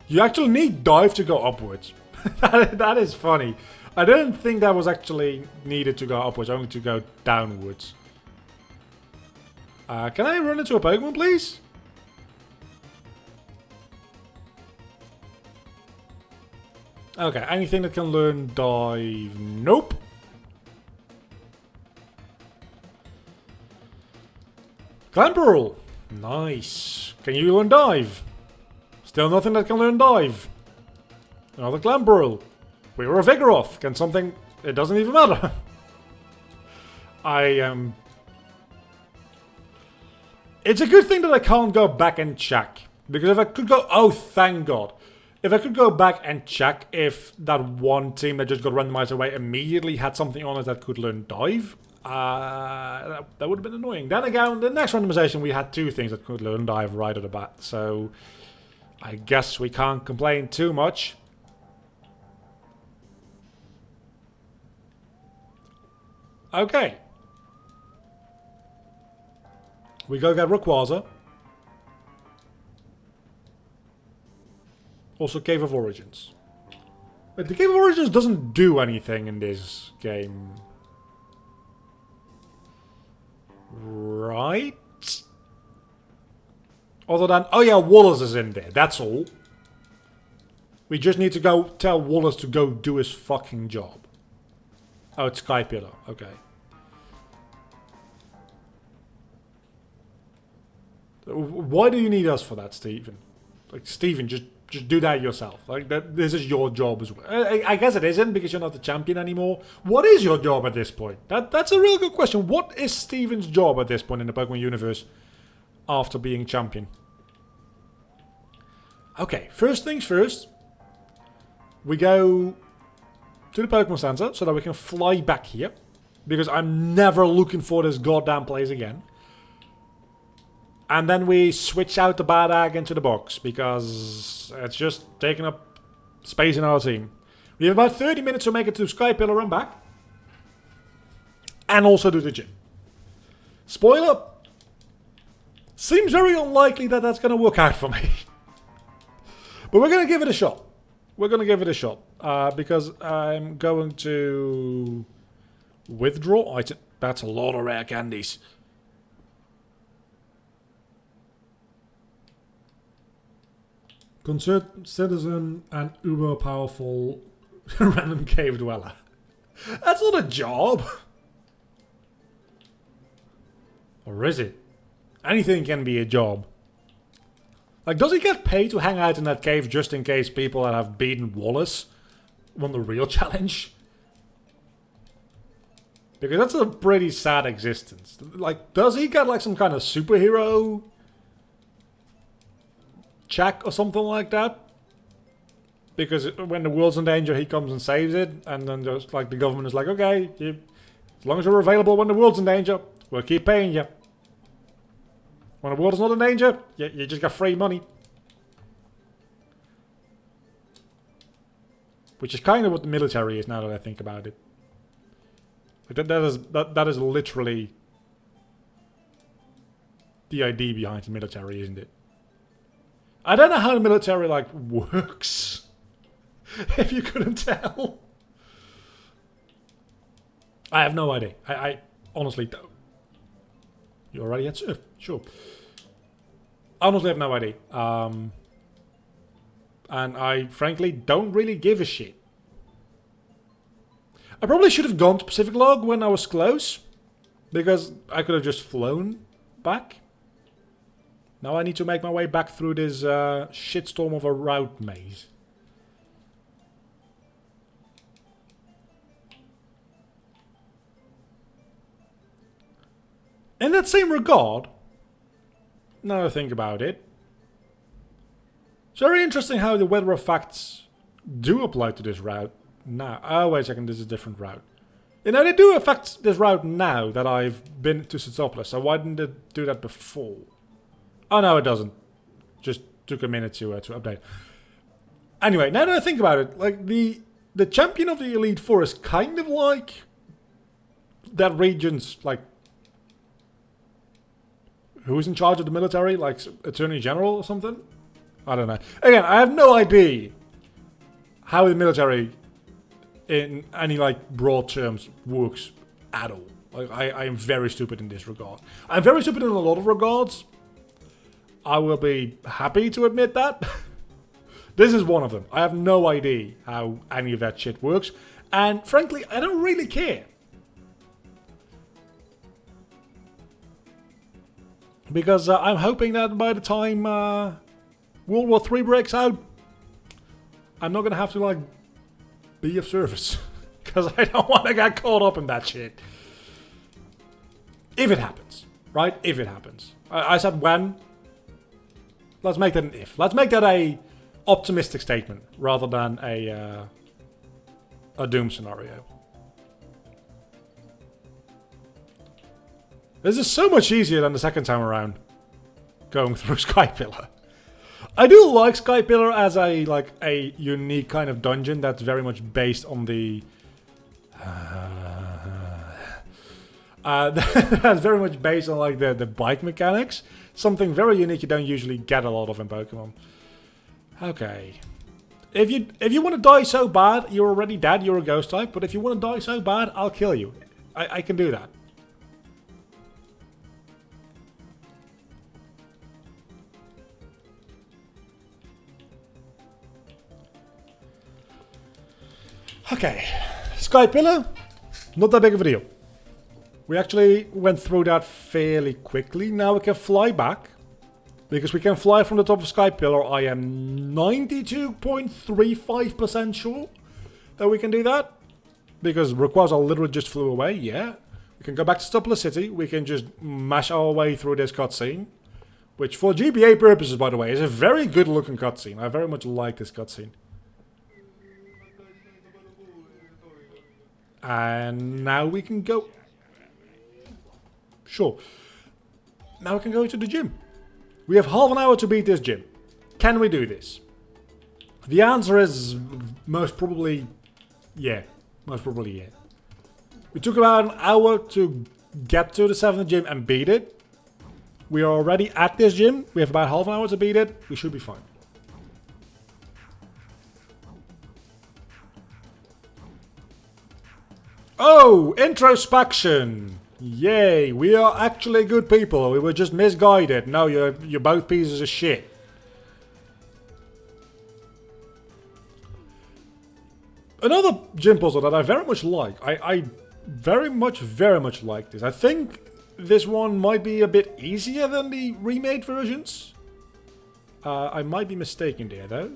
You actually need dive to go upwards. That is funny. I didn't think that was actually needed to go upwards, only to go downwards. Can I run into a Pokemon, please? Okay, anything that can learn dive? Nope. Clamperl. Nice. Can you learn dive? Still nothing that can learn dive. Another Clamperl. We were a Vigoroth. Can something... It doesn't even matter. I am... It's a good thing that I can't go back and check. Because if I could go... Oh, thank God. If I could go back and check if that one team that just got randomized away immediately had something on it that could learn dive, that would have been annoying. Then again, the next randomization we had two things that could learn dive right at the bat. So I guess we can't complain too much. Okay. We go get Rayquaza. Also Cave of Origins. But the Cave of Origins doesn't do anything in this game. Right? Other than... Oh yeah, Wallace is in there. That's all. We just need to go tell Wallace to go do his fucking job. Oh, it's Skypiea. Okay. Why do you need us for that, Steven? Like, Steven, just do that yourself. Like, this is your job as well. I guess it isn't because you're not the champion anymore. What is your job at this point? That's a real good question. What is Steven's job at this point in the Pokemon universe after being champion? Okay, first things first. We go to the Pokemon Center so that we can fly back here. Because I'm never looking for this goddamn place again. And then we switch out the bad egg into the box, because it's just taking up space in our team. We have about 30 minutes to make it to Skypiea and back. And also do the gym. Spoiler! Seems very unlikely that that's going to work out for me. But we're going to give it a shot. We're going to give it a shot. Because I'm going to withdraw item. That's a lot of rare candies. Concerned citizen and uber powerful random cave dweller. That's not a job. Or is it? Anything can be a job. Like, does he get paid to hang out in that cave just in case people that have beaten Wallace won the real challenge? Because that's a pretty sad existence. Like, does he get like some kind of superhero check or something like that? Because when the world's in danger, he comes and saves it, and then just like the government is like, okay, as long as you're available when the world's in danger, we'll keep paying you. When the world is not in danger, you just got free money. Which is kind of what the military is now that I think about it. Like that is literally the idea behind the military, isn't it? I don't know how the military, like, works. If you couldn't tell. I have no idea. I honestly don't. You already had surf? Sure. I honestly have no idea. And I, frankly, don't really give a shit. I probably should have gone to Pacific Log when I was close. Because I could have just flown back. Now I need to make my way back through this shitstorm of a route maze. In that same regard, now that I think about it, it's very interesting how the weather effects do apply to this route. now? Oh, wait a second, this is a different route. You know, they do affect this route now that I've been to Setopolis, so why didn't it do that before? Oh, no, it doesn't. Just took a minute to update. Anyway, now that I think about it, like, the champion of the Elite Four is kind of like that region's, like, who's in charge of the military? Like, Attorney General or something? I don't know. Again, I have no idea how the military, in any, like, broad terms, works at all. Like, I am very stupid in this regard. I'm very stupid in a lot of regards. I will be happy to admit that. This is one of them. I have no idea how any of that shit works. And, frankly, I don't really care. Because I'm hoping that by the time World War III breaks out, I'm not going to have to, like, be of service. Because I don't want to get caught up in that shit. If it happens. Right? If it happens. I said when. Let's make that an if. Let's make that a optimistic statement rather than a doom scenario. This is so much easier than the second time around going through Skypillar. I do like Skypillar as a unique kind of dungeon that's very much based on the that's very much based on like the bike mechanics. Something very unique you don't usually get a lot of in Pokemon. Okay. If you want to die so bad, you're already dead, you're a ghost type, but if you want to die so bad, I'll kill you. I can do that. Okay, Skypillar, not that big of a deal. We actually went through that fairly quickly. Now we can fly back. Because we can fly from the top of Skypillar. I am 92.35% sure that we can do that. Because Rayquaza literally just flew away, yeah. We can go back to Setopolis City. We can just mash our way through this cutscene. Which for GBA purposes, by the way, is a very good looking cutscene. I very much like this cutscene. And now we can go... Sure. Now we can go to the gym. We have half an hour to beat this gym. Can we do this? The answer is most probably... Yeah. Most probably yeah. We took about an hour to get to the 7th gym and beat it. We are already at this gym. We have about half an hour to beat it. We should be fine. Oh, introspection. Yay, we are actually good people. We were just misguided. No, you're both pieces of shit. Another gym puzzle that I very much like. I very much like this. I think this one might be a bit easier than the remade versions. I might be mistaken there, though.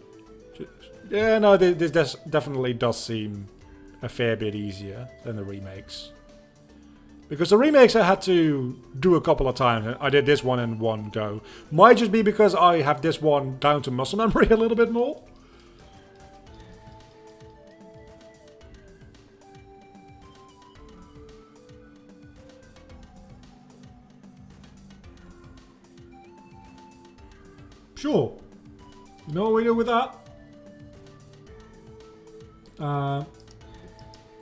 Yeah, no, this definitely does seem a fair bit easier than the remakes. Because the remakes I had to do a couple of times. I did this one in one go. Might just be because I have this one down to muscle memory a little bit more. Sure. You know what we do with that? Not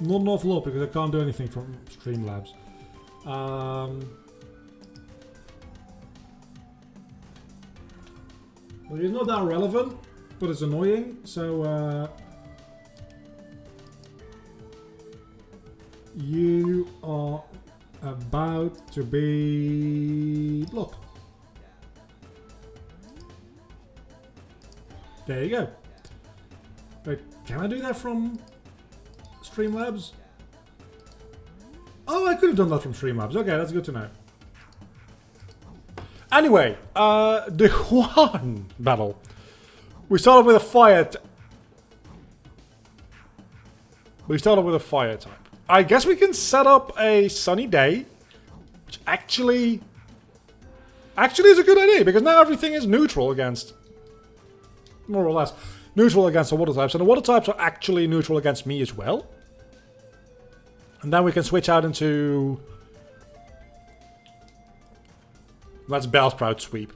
an awful lot because I can't do anything from Streamlabs. Well, it's not that relevant, but it's annoying, so you are about to be blocked. There you go. Wait, can I do that from Streamlabs? Oh, I could have done that from Streamlabs. Okay, that's good to know. Anyway, the one battle. We started with a fire. We started with a fire type. I guess we can set up a sunny day, which actually is a good idea because now everything is neutral against, more or less. neutral against the water types, and the water types are actually neutral against me as well. And then we can switch out into... Let's Bellsprout sweep.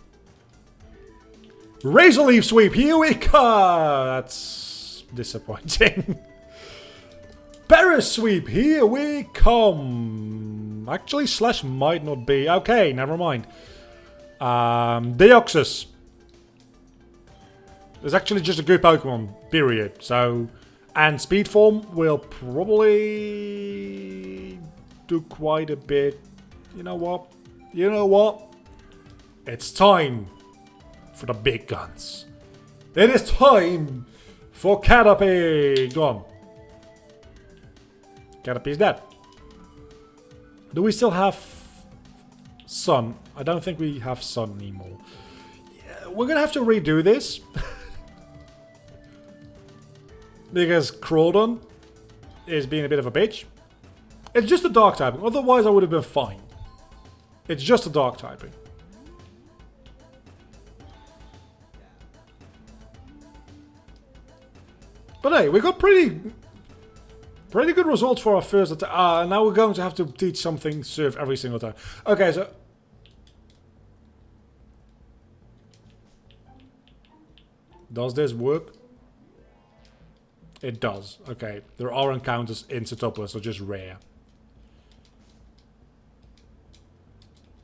Razor Leaf sweep, here we go! That's disappointing. Paris sweep, here we come. Actually, Slash might not be. Okay, never mind. Deoxys. It's actually just a good Pokemon, period. So, and Speed Form will probably do quite a bit. You know what? You know what? It's time for the big guns. It is time for Caterpie. Gone. Caterpie's dead. Do we still have Sun? I don't think we have Sun anymore. Yeah, we're gonna have to redo this. Because Crawdon is being a bit of a bitch. It's just a dark typing. Otherwise I would have been fine. It's just a dark typing. But hey, we got pretty good results for our first attack. Now we're going to have to teach something Surf every single time. Okay, so... Does this work? It does. Okay, there are encounters in Setopolis, so just rare.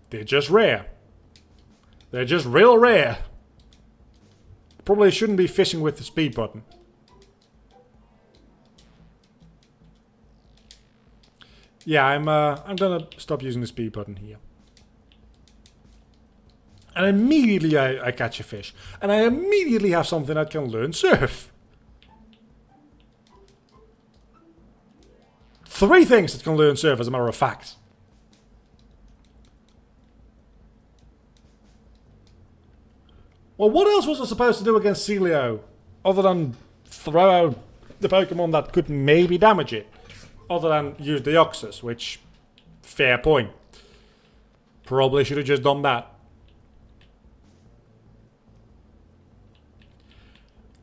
They're just rare. They're just real rare. Probably shouldn't be fishing with the speed button. Yeah, I'm gonna stop using the speed button here. And immediately I catch a fish. And I immediately have something that can learn Surf. 3 things that can learn Surf, as a matter of fact. Well, what else was I supposed to do against Celio? Other than throw out the Pokemon that could maybe damage it. Other than use Deoxys, which... Fair point. Probably should have just done that.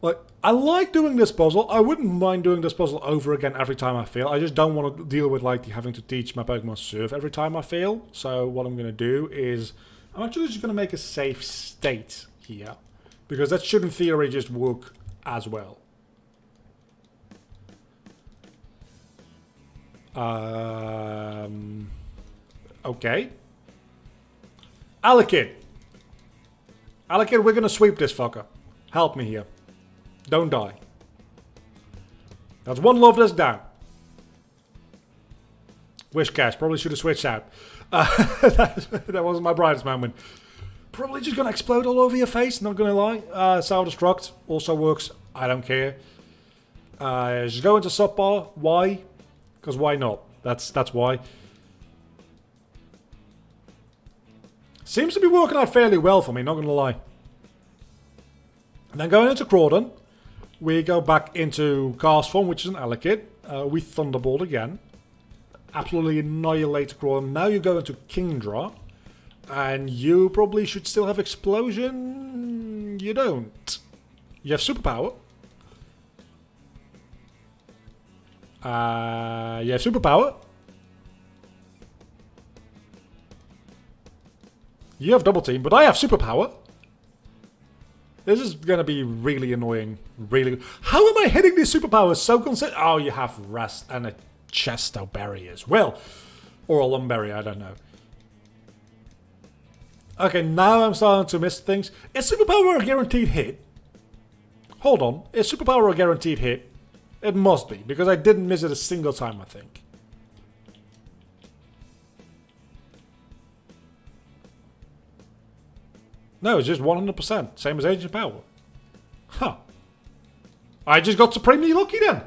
Like, I like doing this puzzle. I wouldn't mind doing this puzzle over again every time I fail. I just don't want to deal with like having to teach my Pokemon Surf every time I fail. So what I'm going to do is... I'm actually just going to make a safe state here. Because that should in theory just work as well. Okay. Alakid. Alakid, we're going to sweep this fucker. Help me here. Don't die. That's one Loveless down. Whiscash, probably should have switched out. That wasn't my brightest moment. Probably just gonna explode all over your face, not gonna lie. Self-destruct also works, I don't care. Just go into subpar. Why? Because why not? That's why. Seems to be working out fairly well for me, not gonna lie. And then going into Crawdon. We go back into Cast Form, which is an Alakid. We Thunderbolt again. Absolutely annihilate Crawdon. Now you go into Kingdra. And you probably should still have Explosion. You don't. You have Superpower. You have Superpower. You have Double Team, but I have Superpower. This is gonna be really annoying. Really. How am I hitting these superpowers so consistent? Oh, you have Rest and a Chesto Berry as well. Or a Lumberry, I don't know. Okay, now I'm starting to miss things. Is Superpower a guaranteed hit? Hold on. Is Superpower a guaranteed hit? It must be, because I didn't miss it a single time, I think. No, it's just 100%. Same as Ancient Power. Huh. I just got supremely lucky then.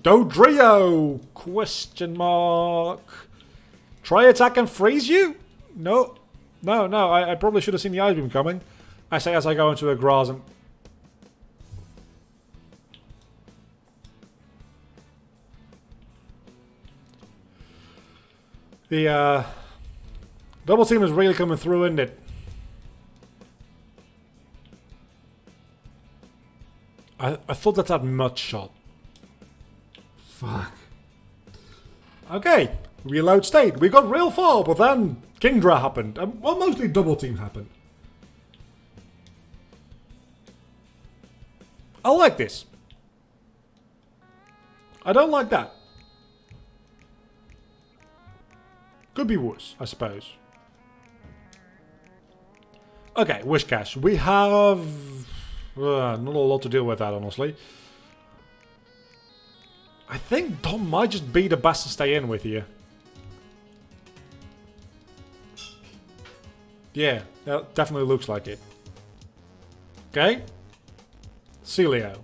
Dodrio? Question mark. Try attack and freeze you? No. No. I probably should have seen the Ice Beam coming. I say as I go into a grass and... The Double Team is really coming through, isn't it? I thought that had mud shot. Fuck. Okay, reload state. We got real far, but then Kingdra happened. Well, mostly double team happened. I like this. I don't like that. Could be worse, I suppose. Okay, Whiscash. We have not a lot to deal with that, honestly. I think Dom might just be the best to stay in with you. Yeah, that definitely looks like it. Okay. Celio.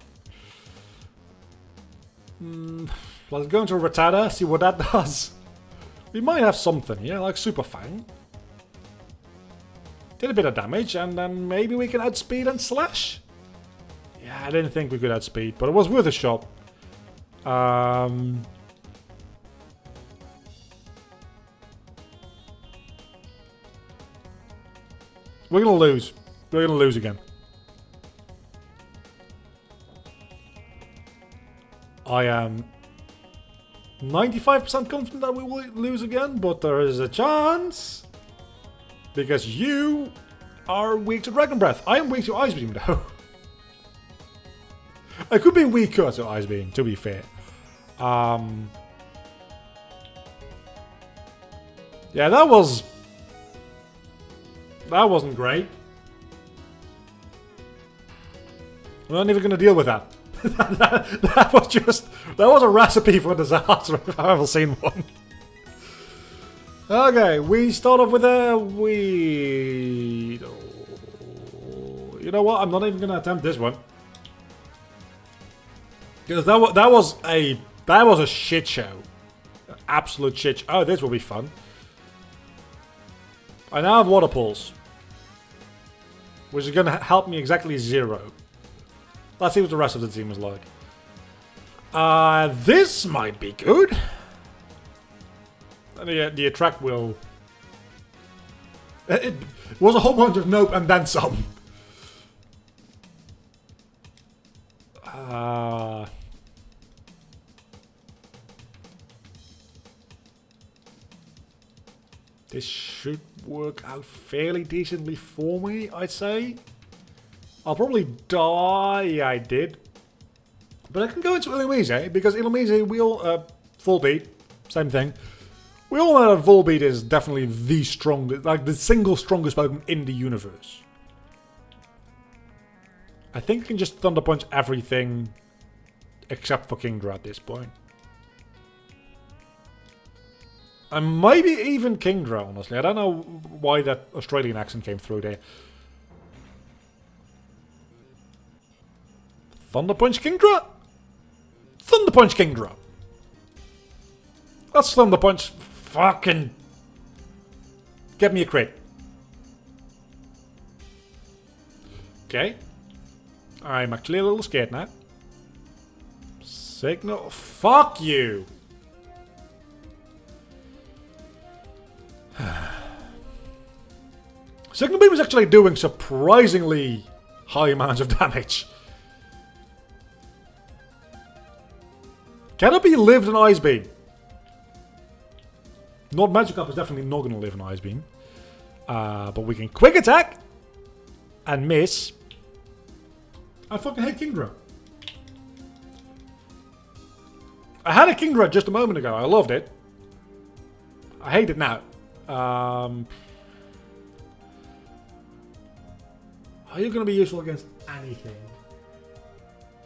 Let's go into Rattata, see what that does. We might have something here, like Super Fang. Did a bit of damage, and then maybe we can outspeed and slash? Yeah, I didn't think we could outspeed, but it was worth a shot. We're gonna lose. We're gonna lose again. I am 95% confident that we will lose again, but there is a chance. Because you are weak to Dragon Breath. I am weak to Ice Beam, though. I could be weaker to Ice Beam, to be fair. Yeah, that wasn't great. I'm not even going to deal with that. that was a recipe for disaster if I've ever seen one. Okay, we start off with a Weedle. You know what? I'm not even going to attempt this one. Because that was a shit show. Absolute shit show. Oh, this will be fun. I now have Water Pulse. Which is going to help me exactly 0. Let's see what the rest of the team is like. This might be good. The attract will... It was a whole bunch of nope and then some. This should work out fairly decently for me, I'd say. I'll probably die. Yeah, I did. But I can go into Illumise, because Illumise will full beat. Same thing. We all know that Volbeat is definitely the strongest, like the single strongest Pokemon in the universe. I think we can just Thunder Punch everything except for Kingdra at this point. And maybe even Kingdra, honestly. I don't know why that Australian accent came through there. Thunder Punch Kingdra? Thunder Punch Kingdra. That's Thunder Punch. Fucking. Get me a crit. Okay. I'm actually a little scared now. Signal. Fuck you. Signal Beam is actually doing surprisingly high amounts of damage. Can it be lived in Ice Beam? Not Magikarp is definitely not going to live in Ice Beam. But we can Quick Attack. And miss. I fucking hate Kingdra. I had a Kingdra just a moment ago. I loved it. I hate it now. Are you going to be useful against anything?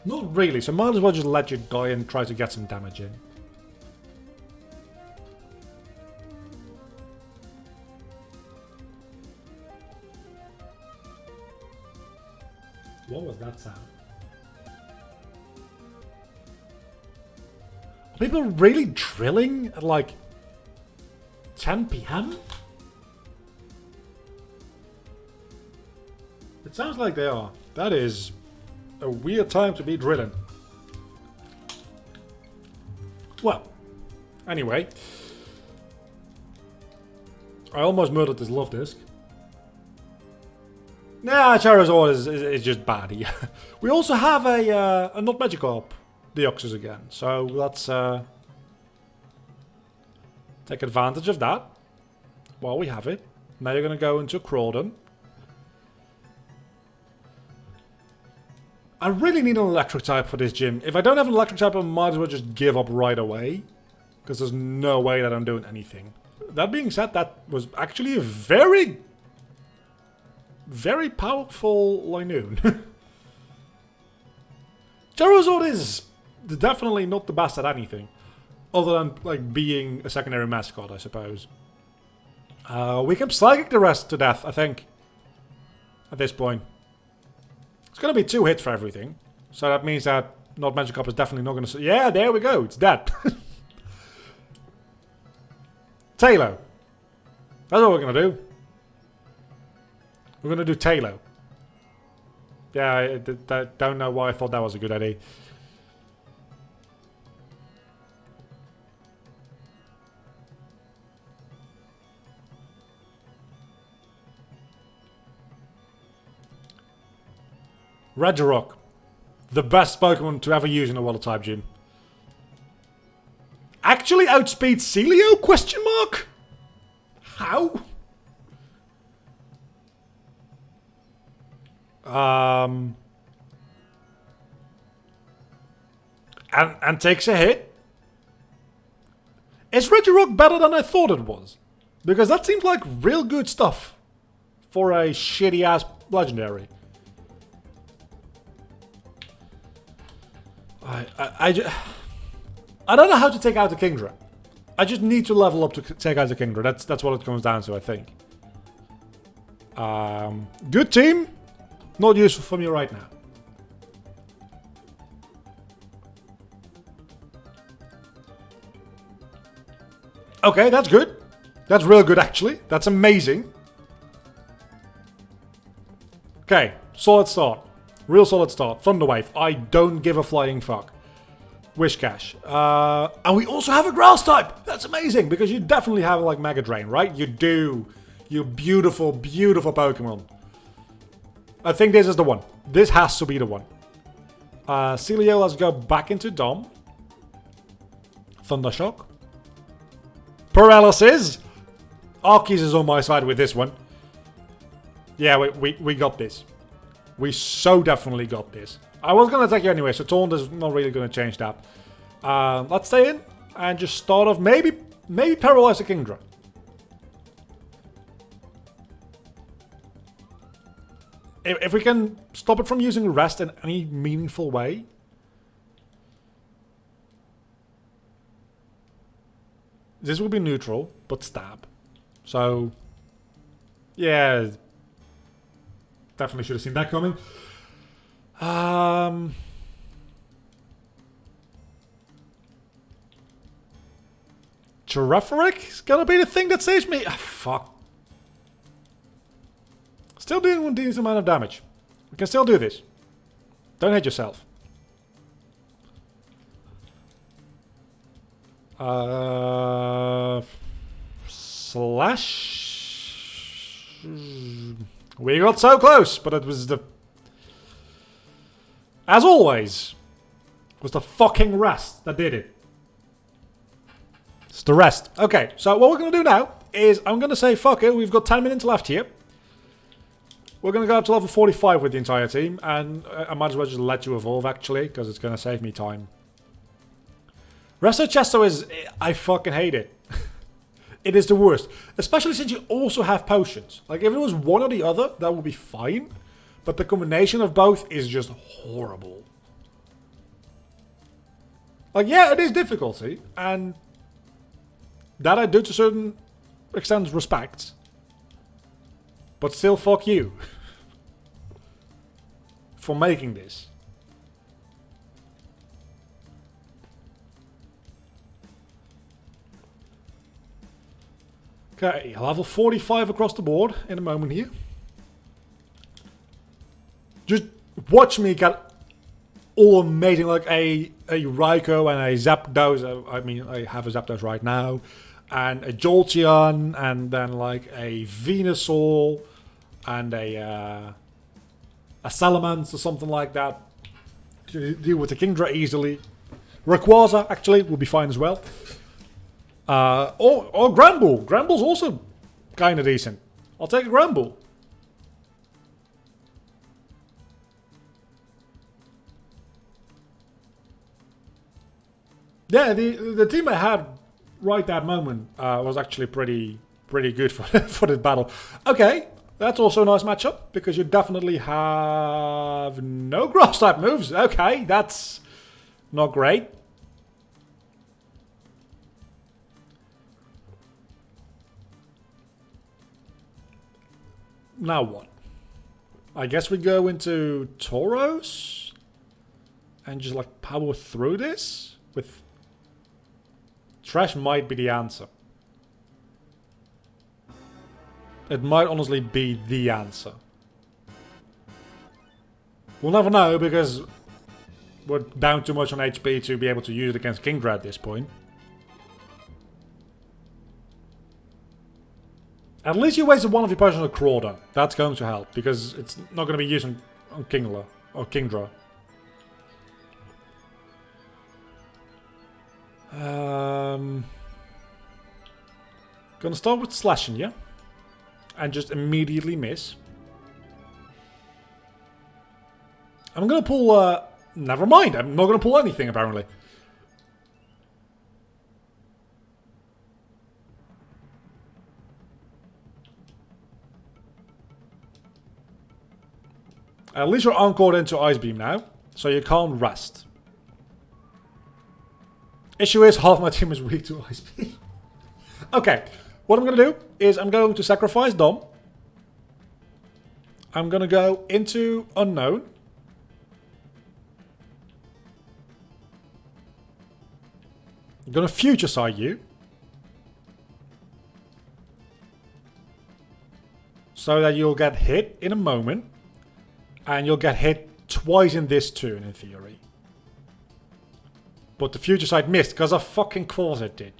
Not really, so might as well just let you die and try to get some damage in. What was that sound? Are people really drilling at like 10 PM? It sounds like they are. That is a weird time to be drilling. Well, anyway. I almost murdered this love disc. Nah, Charizard is just bad here. We also have a not Magikarp Deoxys again, so let's take advantage of that while we have it. Now you're going to go into Crawdon. I really need an electric type for this gym. If I don't have an electric type, I might as well just give up right away. Because there's no way that I'm doing anything. That being said, that was actually a very powerful Linoon. Charizard is definitely not the best at anything. Other than, like, being a secondary mascot, I suppose. We can Psychic the rest to death, I think. At this point. It's going to be 2 hits for everything. So that means that not Magikarp is definitely not going to... Yeah, there we go. It's dead. Tailo. That's what we're going to do. We're going to do Tailo. Yeah, I don't know why I thought that was a good idea. Regirock. The best Pokemon to ever use in a Water type gym. Actually outspeeds Celio? Question mark? How? And takes a hit. Is Regirock better than I thought it was? Because that seems like real good stuff for a shitty ass legendary. I don't know how to take out the Kingdra. I just need to level up to take out the Kingdra. That's what it comes down to, I think. Good team. Not useful for me right now. Okay, that's good. That's real good, actually. That's amazing. Okay, solid start. Real solid start. Thunderwave. I don't give a flying fuck. Whiscash. And we also have a grass type. That's amazing because you definitely have like Mega Drain, right? You do. You beautiful, beautiful Pokemon. I think this is the one. This has to be the one. Celio, let's go back into Dom. Thundershock. Paralysis. Arceus is on my side with this one. Yeah, we got this. We so definitely got this. I was going to attack you anyway, so Taunt is not really going to change that. Let's stay in and just start off. Maybe paralyze the Kingdra. If we can stop it from using Rest in any meaningful way. This will be neutral, but stab. So, yeah. Definitely should have seen that coming. Girafarik is gonna be the thing that saves me. Fuck. Still doing a decent amount of damage. We can still do this. Don't hit yourself. Slash. We got so close, but it was the... As always, it was the fucking rest that did it. It's the rest. Okay, so what we're going to do now is I'm going to say, fuck it, we've got 10 minutes left here. We're going to go up to level 45 with the entire team, and I might as well just let you evolve, actually, because it's going to save me time. Resto Chesto is... I fucking hate it. It is the worst. Especially since you also have potions. Like, if it was one or the other, that would be fine. But the combination of both is just horrible. Like, yeah, it is difficulty. And that I do to a certain extent respect. But still, fuck you. For making this. Okay, level 45 across the board in a moment here. Just watch me get all amazing, like a Raikou and a Zapdos. I mean, I have a Zapdos right now. And a Jolteon, and then like a Venusaur, and a a Salamence or something like that to deal with the Kingdra easily. Rayquaza actually will be fine as well. Or Granbull. Granbull's also kind of decent. I'll take a Granbull. Yeah, the team I had right that moment was actually pretty good for for this battle. Okay, that's also a nice matchup because you definitely have no grass type moves. Okay, that's not great. Now what? I guess we go into Tauros and just like power through this with Trash might be the answer. It might honestly be the answer. We'll never know because we're down too much on HP to be able to use it against Kingdra at this point. At least you wasted one of your potions on Crawdon. That's going to help because it's not going to be used on Kingler or Kingdra. Gonna start with slashing, yeah? And just immediately miss. I'm gonna pull, never mind, I'm not gonna pull anything apparently. At least you're encored into Ice Beam now, so you can't rest. Issue is, half my team is weak to Ice Beam. Okay, what I'm going to do is I'm going to sacrifice Dom. I'm going to go into Unknown. I'm going to Future Sight you. So that you'll get hit in a moment. And you'll get hit twice in this turn, in theory. But the Future Sight missed, because of fucking course it did.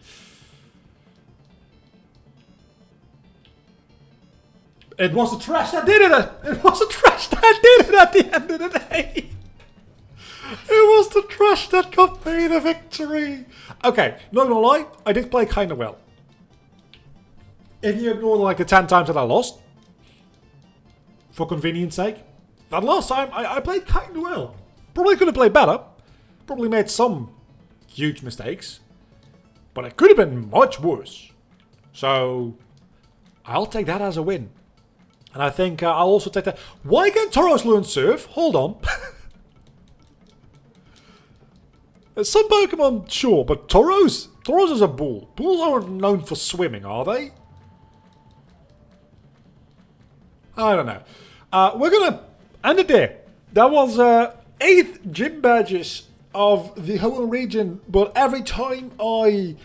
It was the trash that did it! It was the trash that did it at the end of the day! It was the trash that got me the victory! Okay, not gonna lie, I did play kinda well. If you ignore like the 10 times that I lost, for convenience sake, that last time I played kinda well. Probably could have played better. Probably made some huge mistakes. But it could have been much worse. So, I'll take that as a win. And I think I'll also take that. Why can Tauros learn Surf? Hold on. Some Pokemon, sure, but Tauros is a bull. Bulls aren't known for swimming, are they? I don't know. We're gonna end it there. That was 8 gym badges of the whole region, but every time I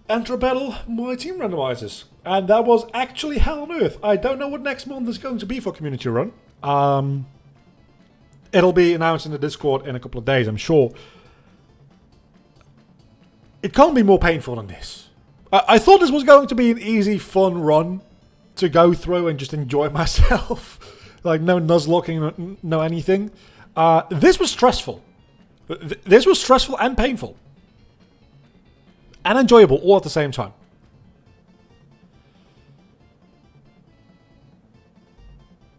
enter a battle, my team randomizes. And that was actually hell on earth. I don't know what next month is going to be for Community Run. It'll be announced in the Discord in a couple of days, I'm sure. It can't be more painful than this. I thought this was going to be an easy, fun run to go through and just enjoy myself. Like, no nuzlocking, no anything. This was stressful. This was stressful and painful. And enjoyable all at the same time.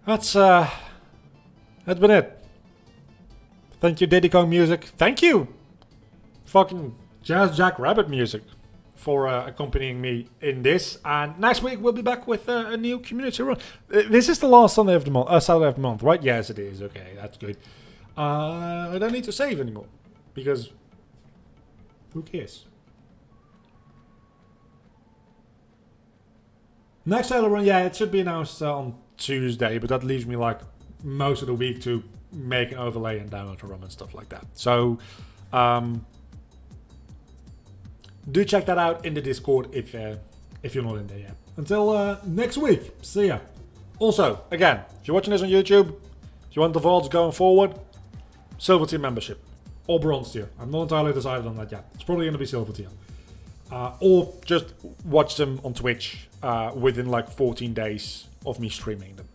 That's been it. Thank you, Diddy Kong Music. Thank you, fucking Jazz Jack Rabbit Music, for accompanying me in this. And next week we'll be back with a new community run. This is the last Sunday of the month, Saturday of the month, right? Yes, it is. Okay, that's good. I don't need to save anymore because who cares? Next Saturday run, yeah, it should be announced on Tuesday, but that leaves me like most of the week to make an overlay and download a run and stuff like that. So do check that out in the Discord if you're not in there yet. Until next week, see ya. Also, again, if you're watching this on YouTube, if you want the VODs going forward, Silver Tier membership or Bronze Tier. I'm not entirely decided on that yet. It's probably going to be Silver Tier. Or just watch them on Twitch within like 14 days of me streaming them.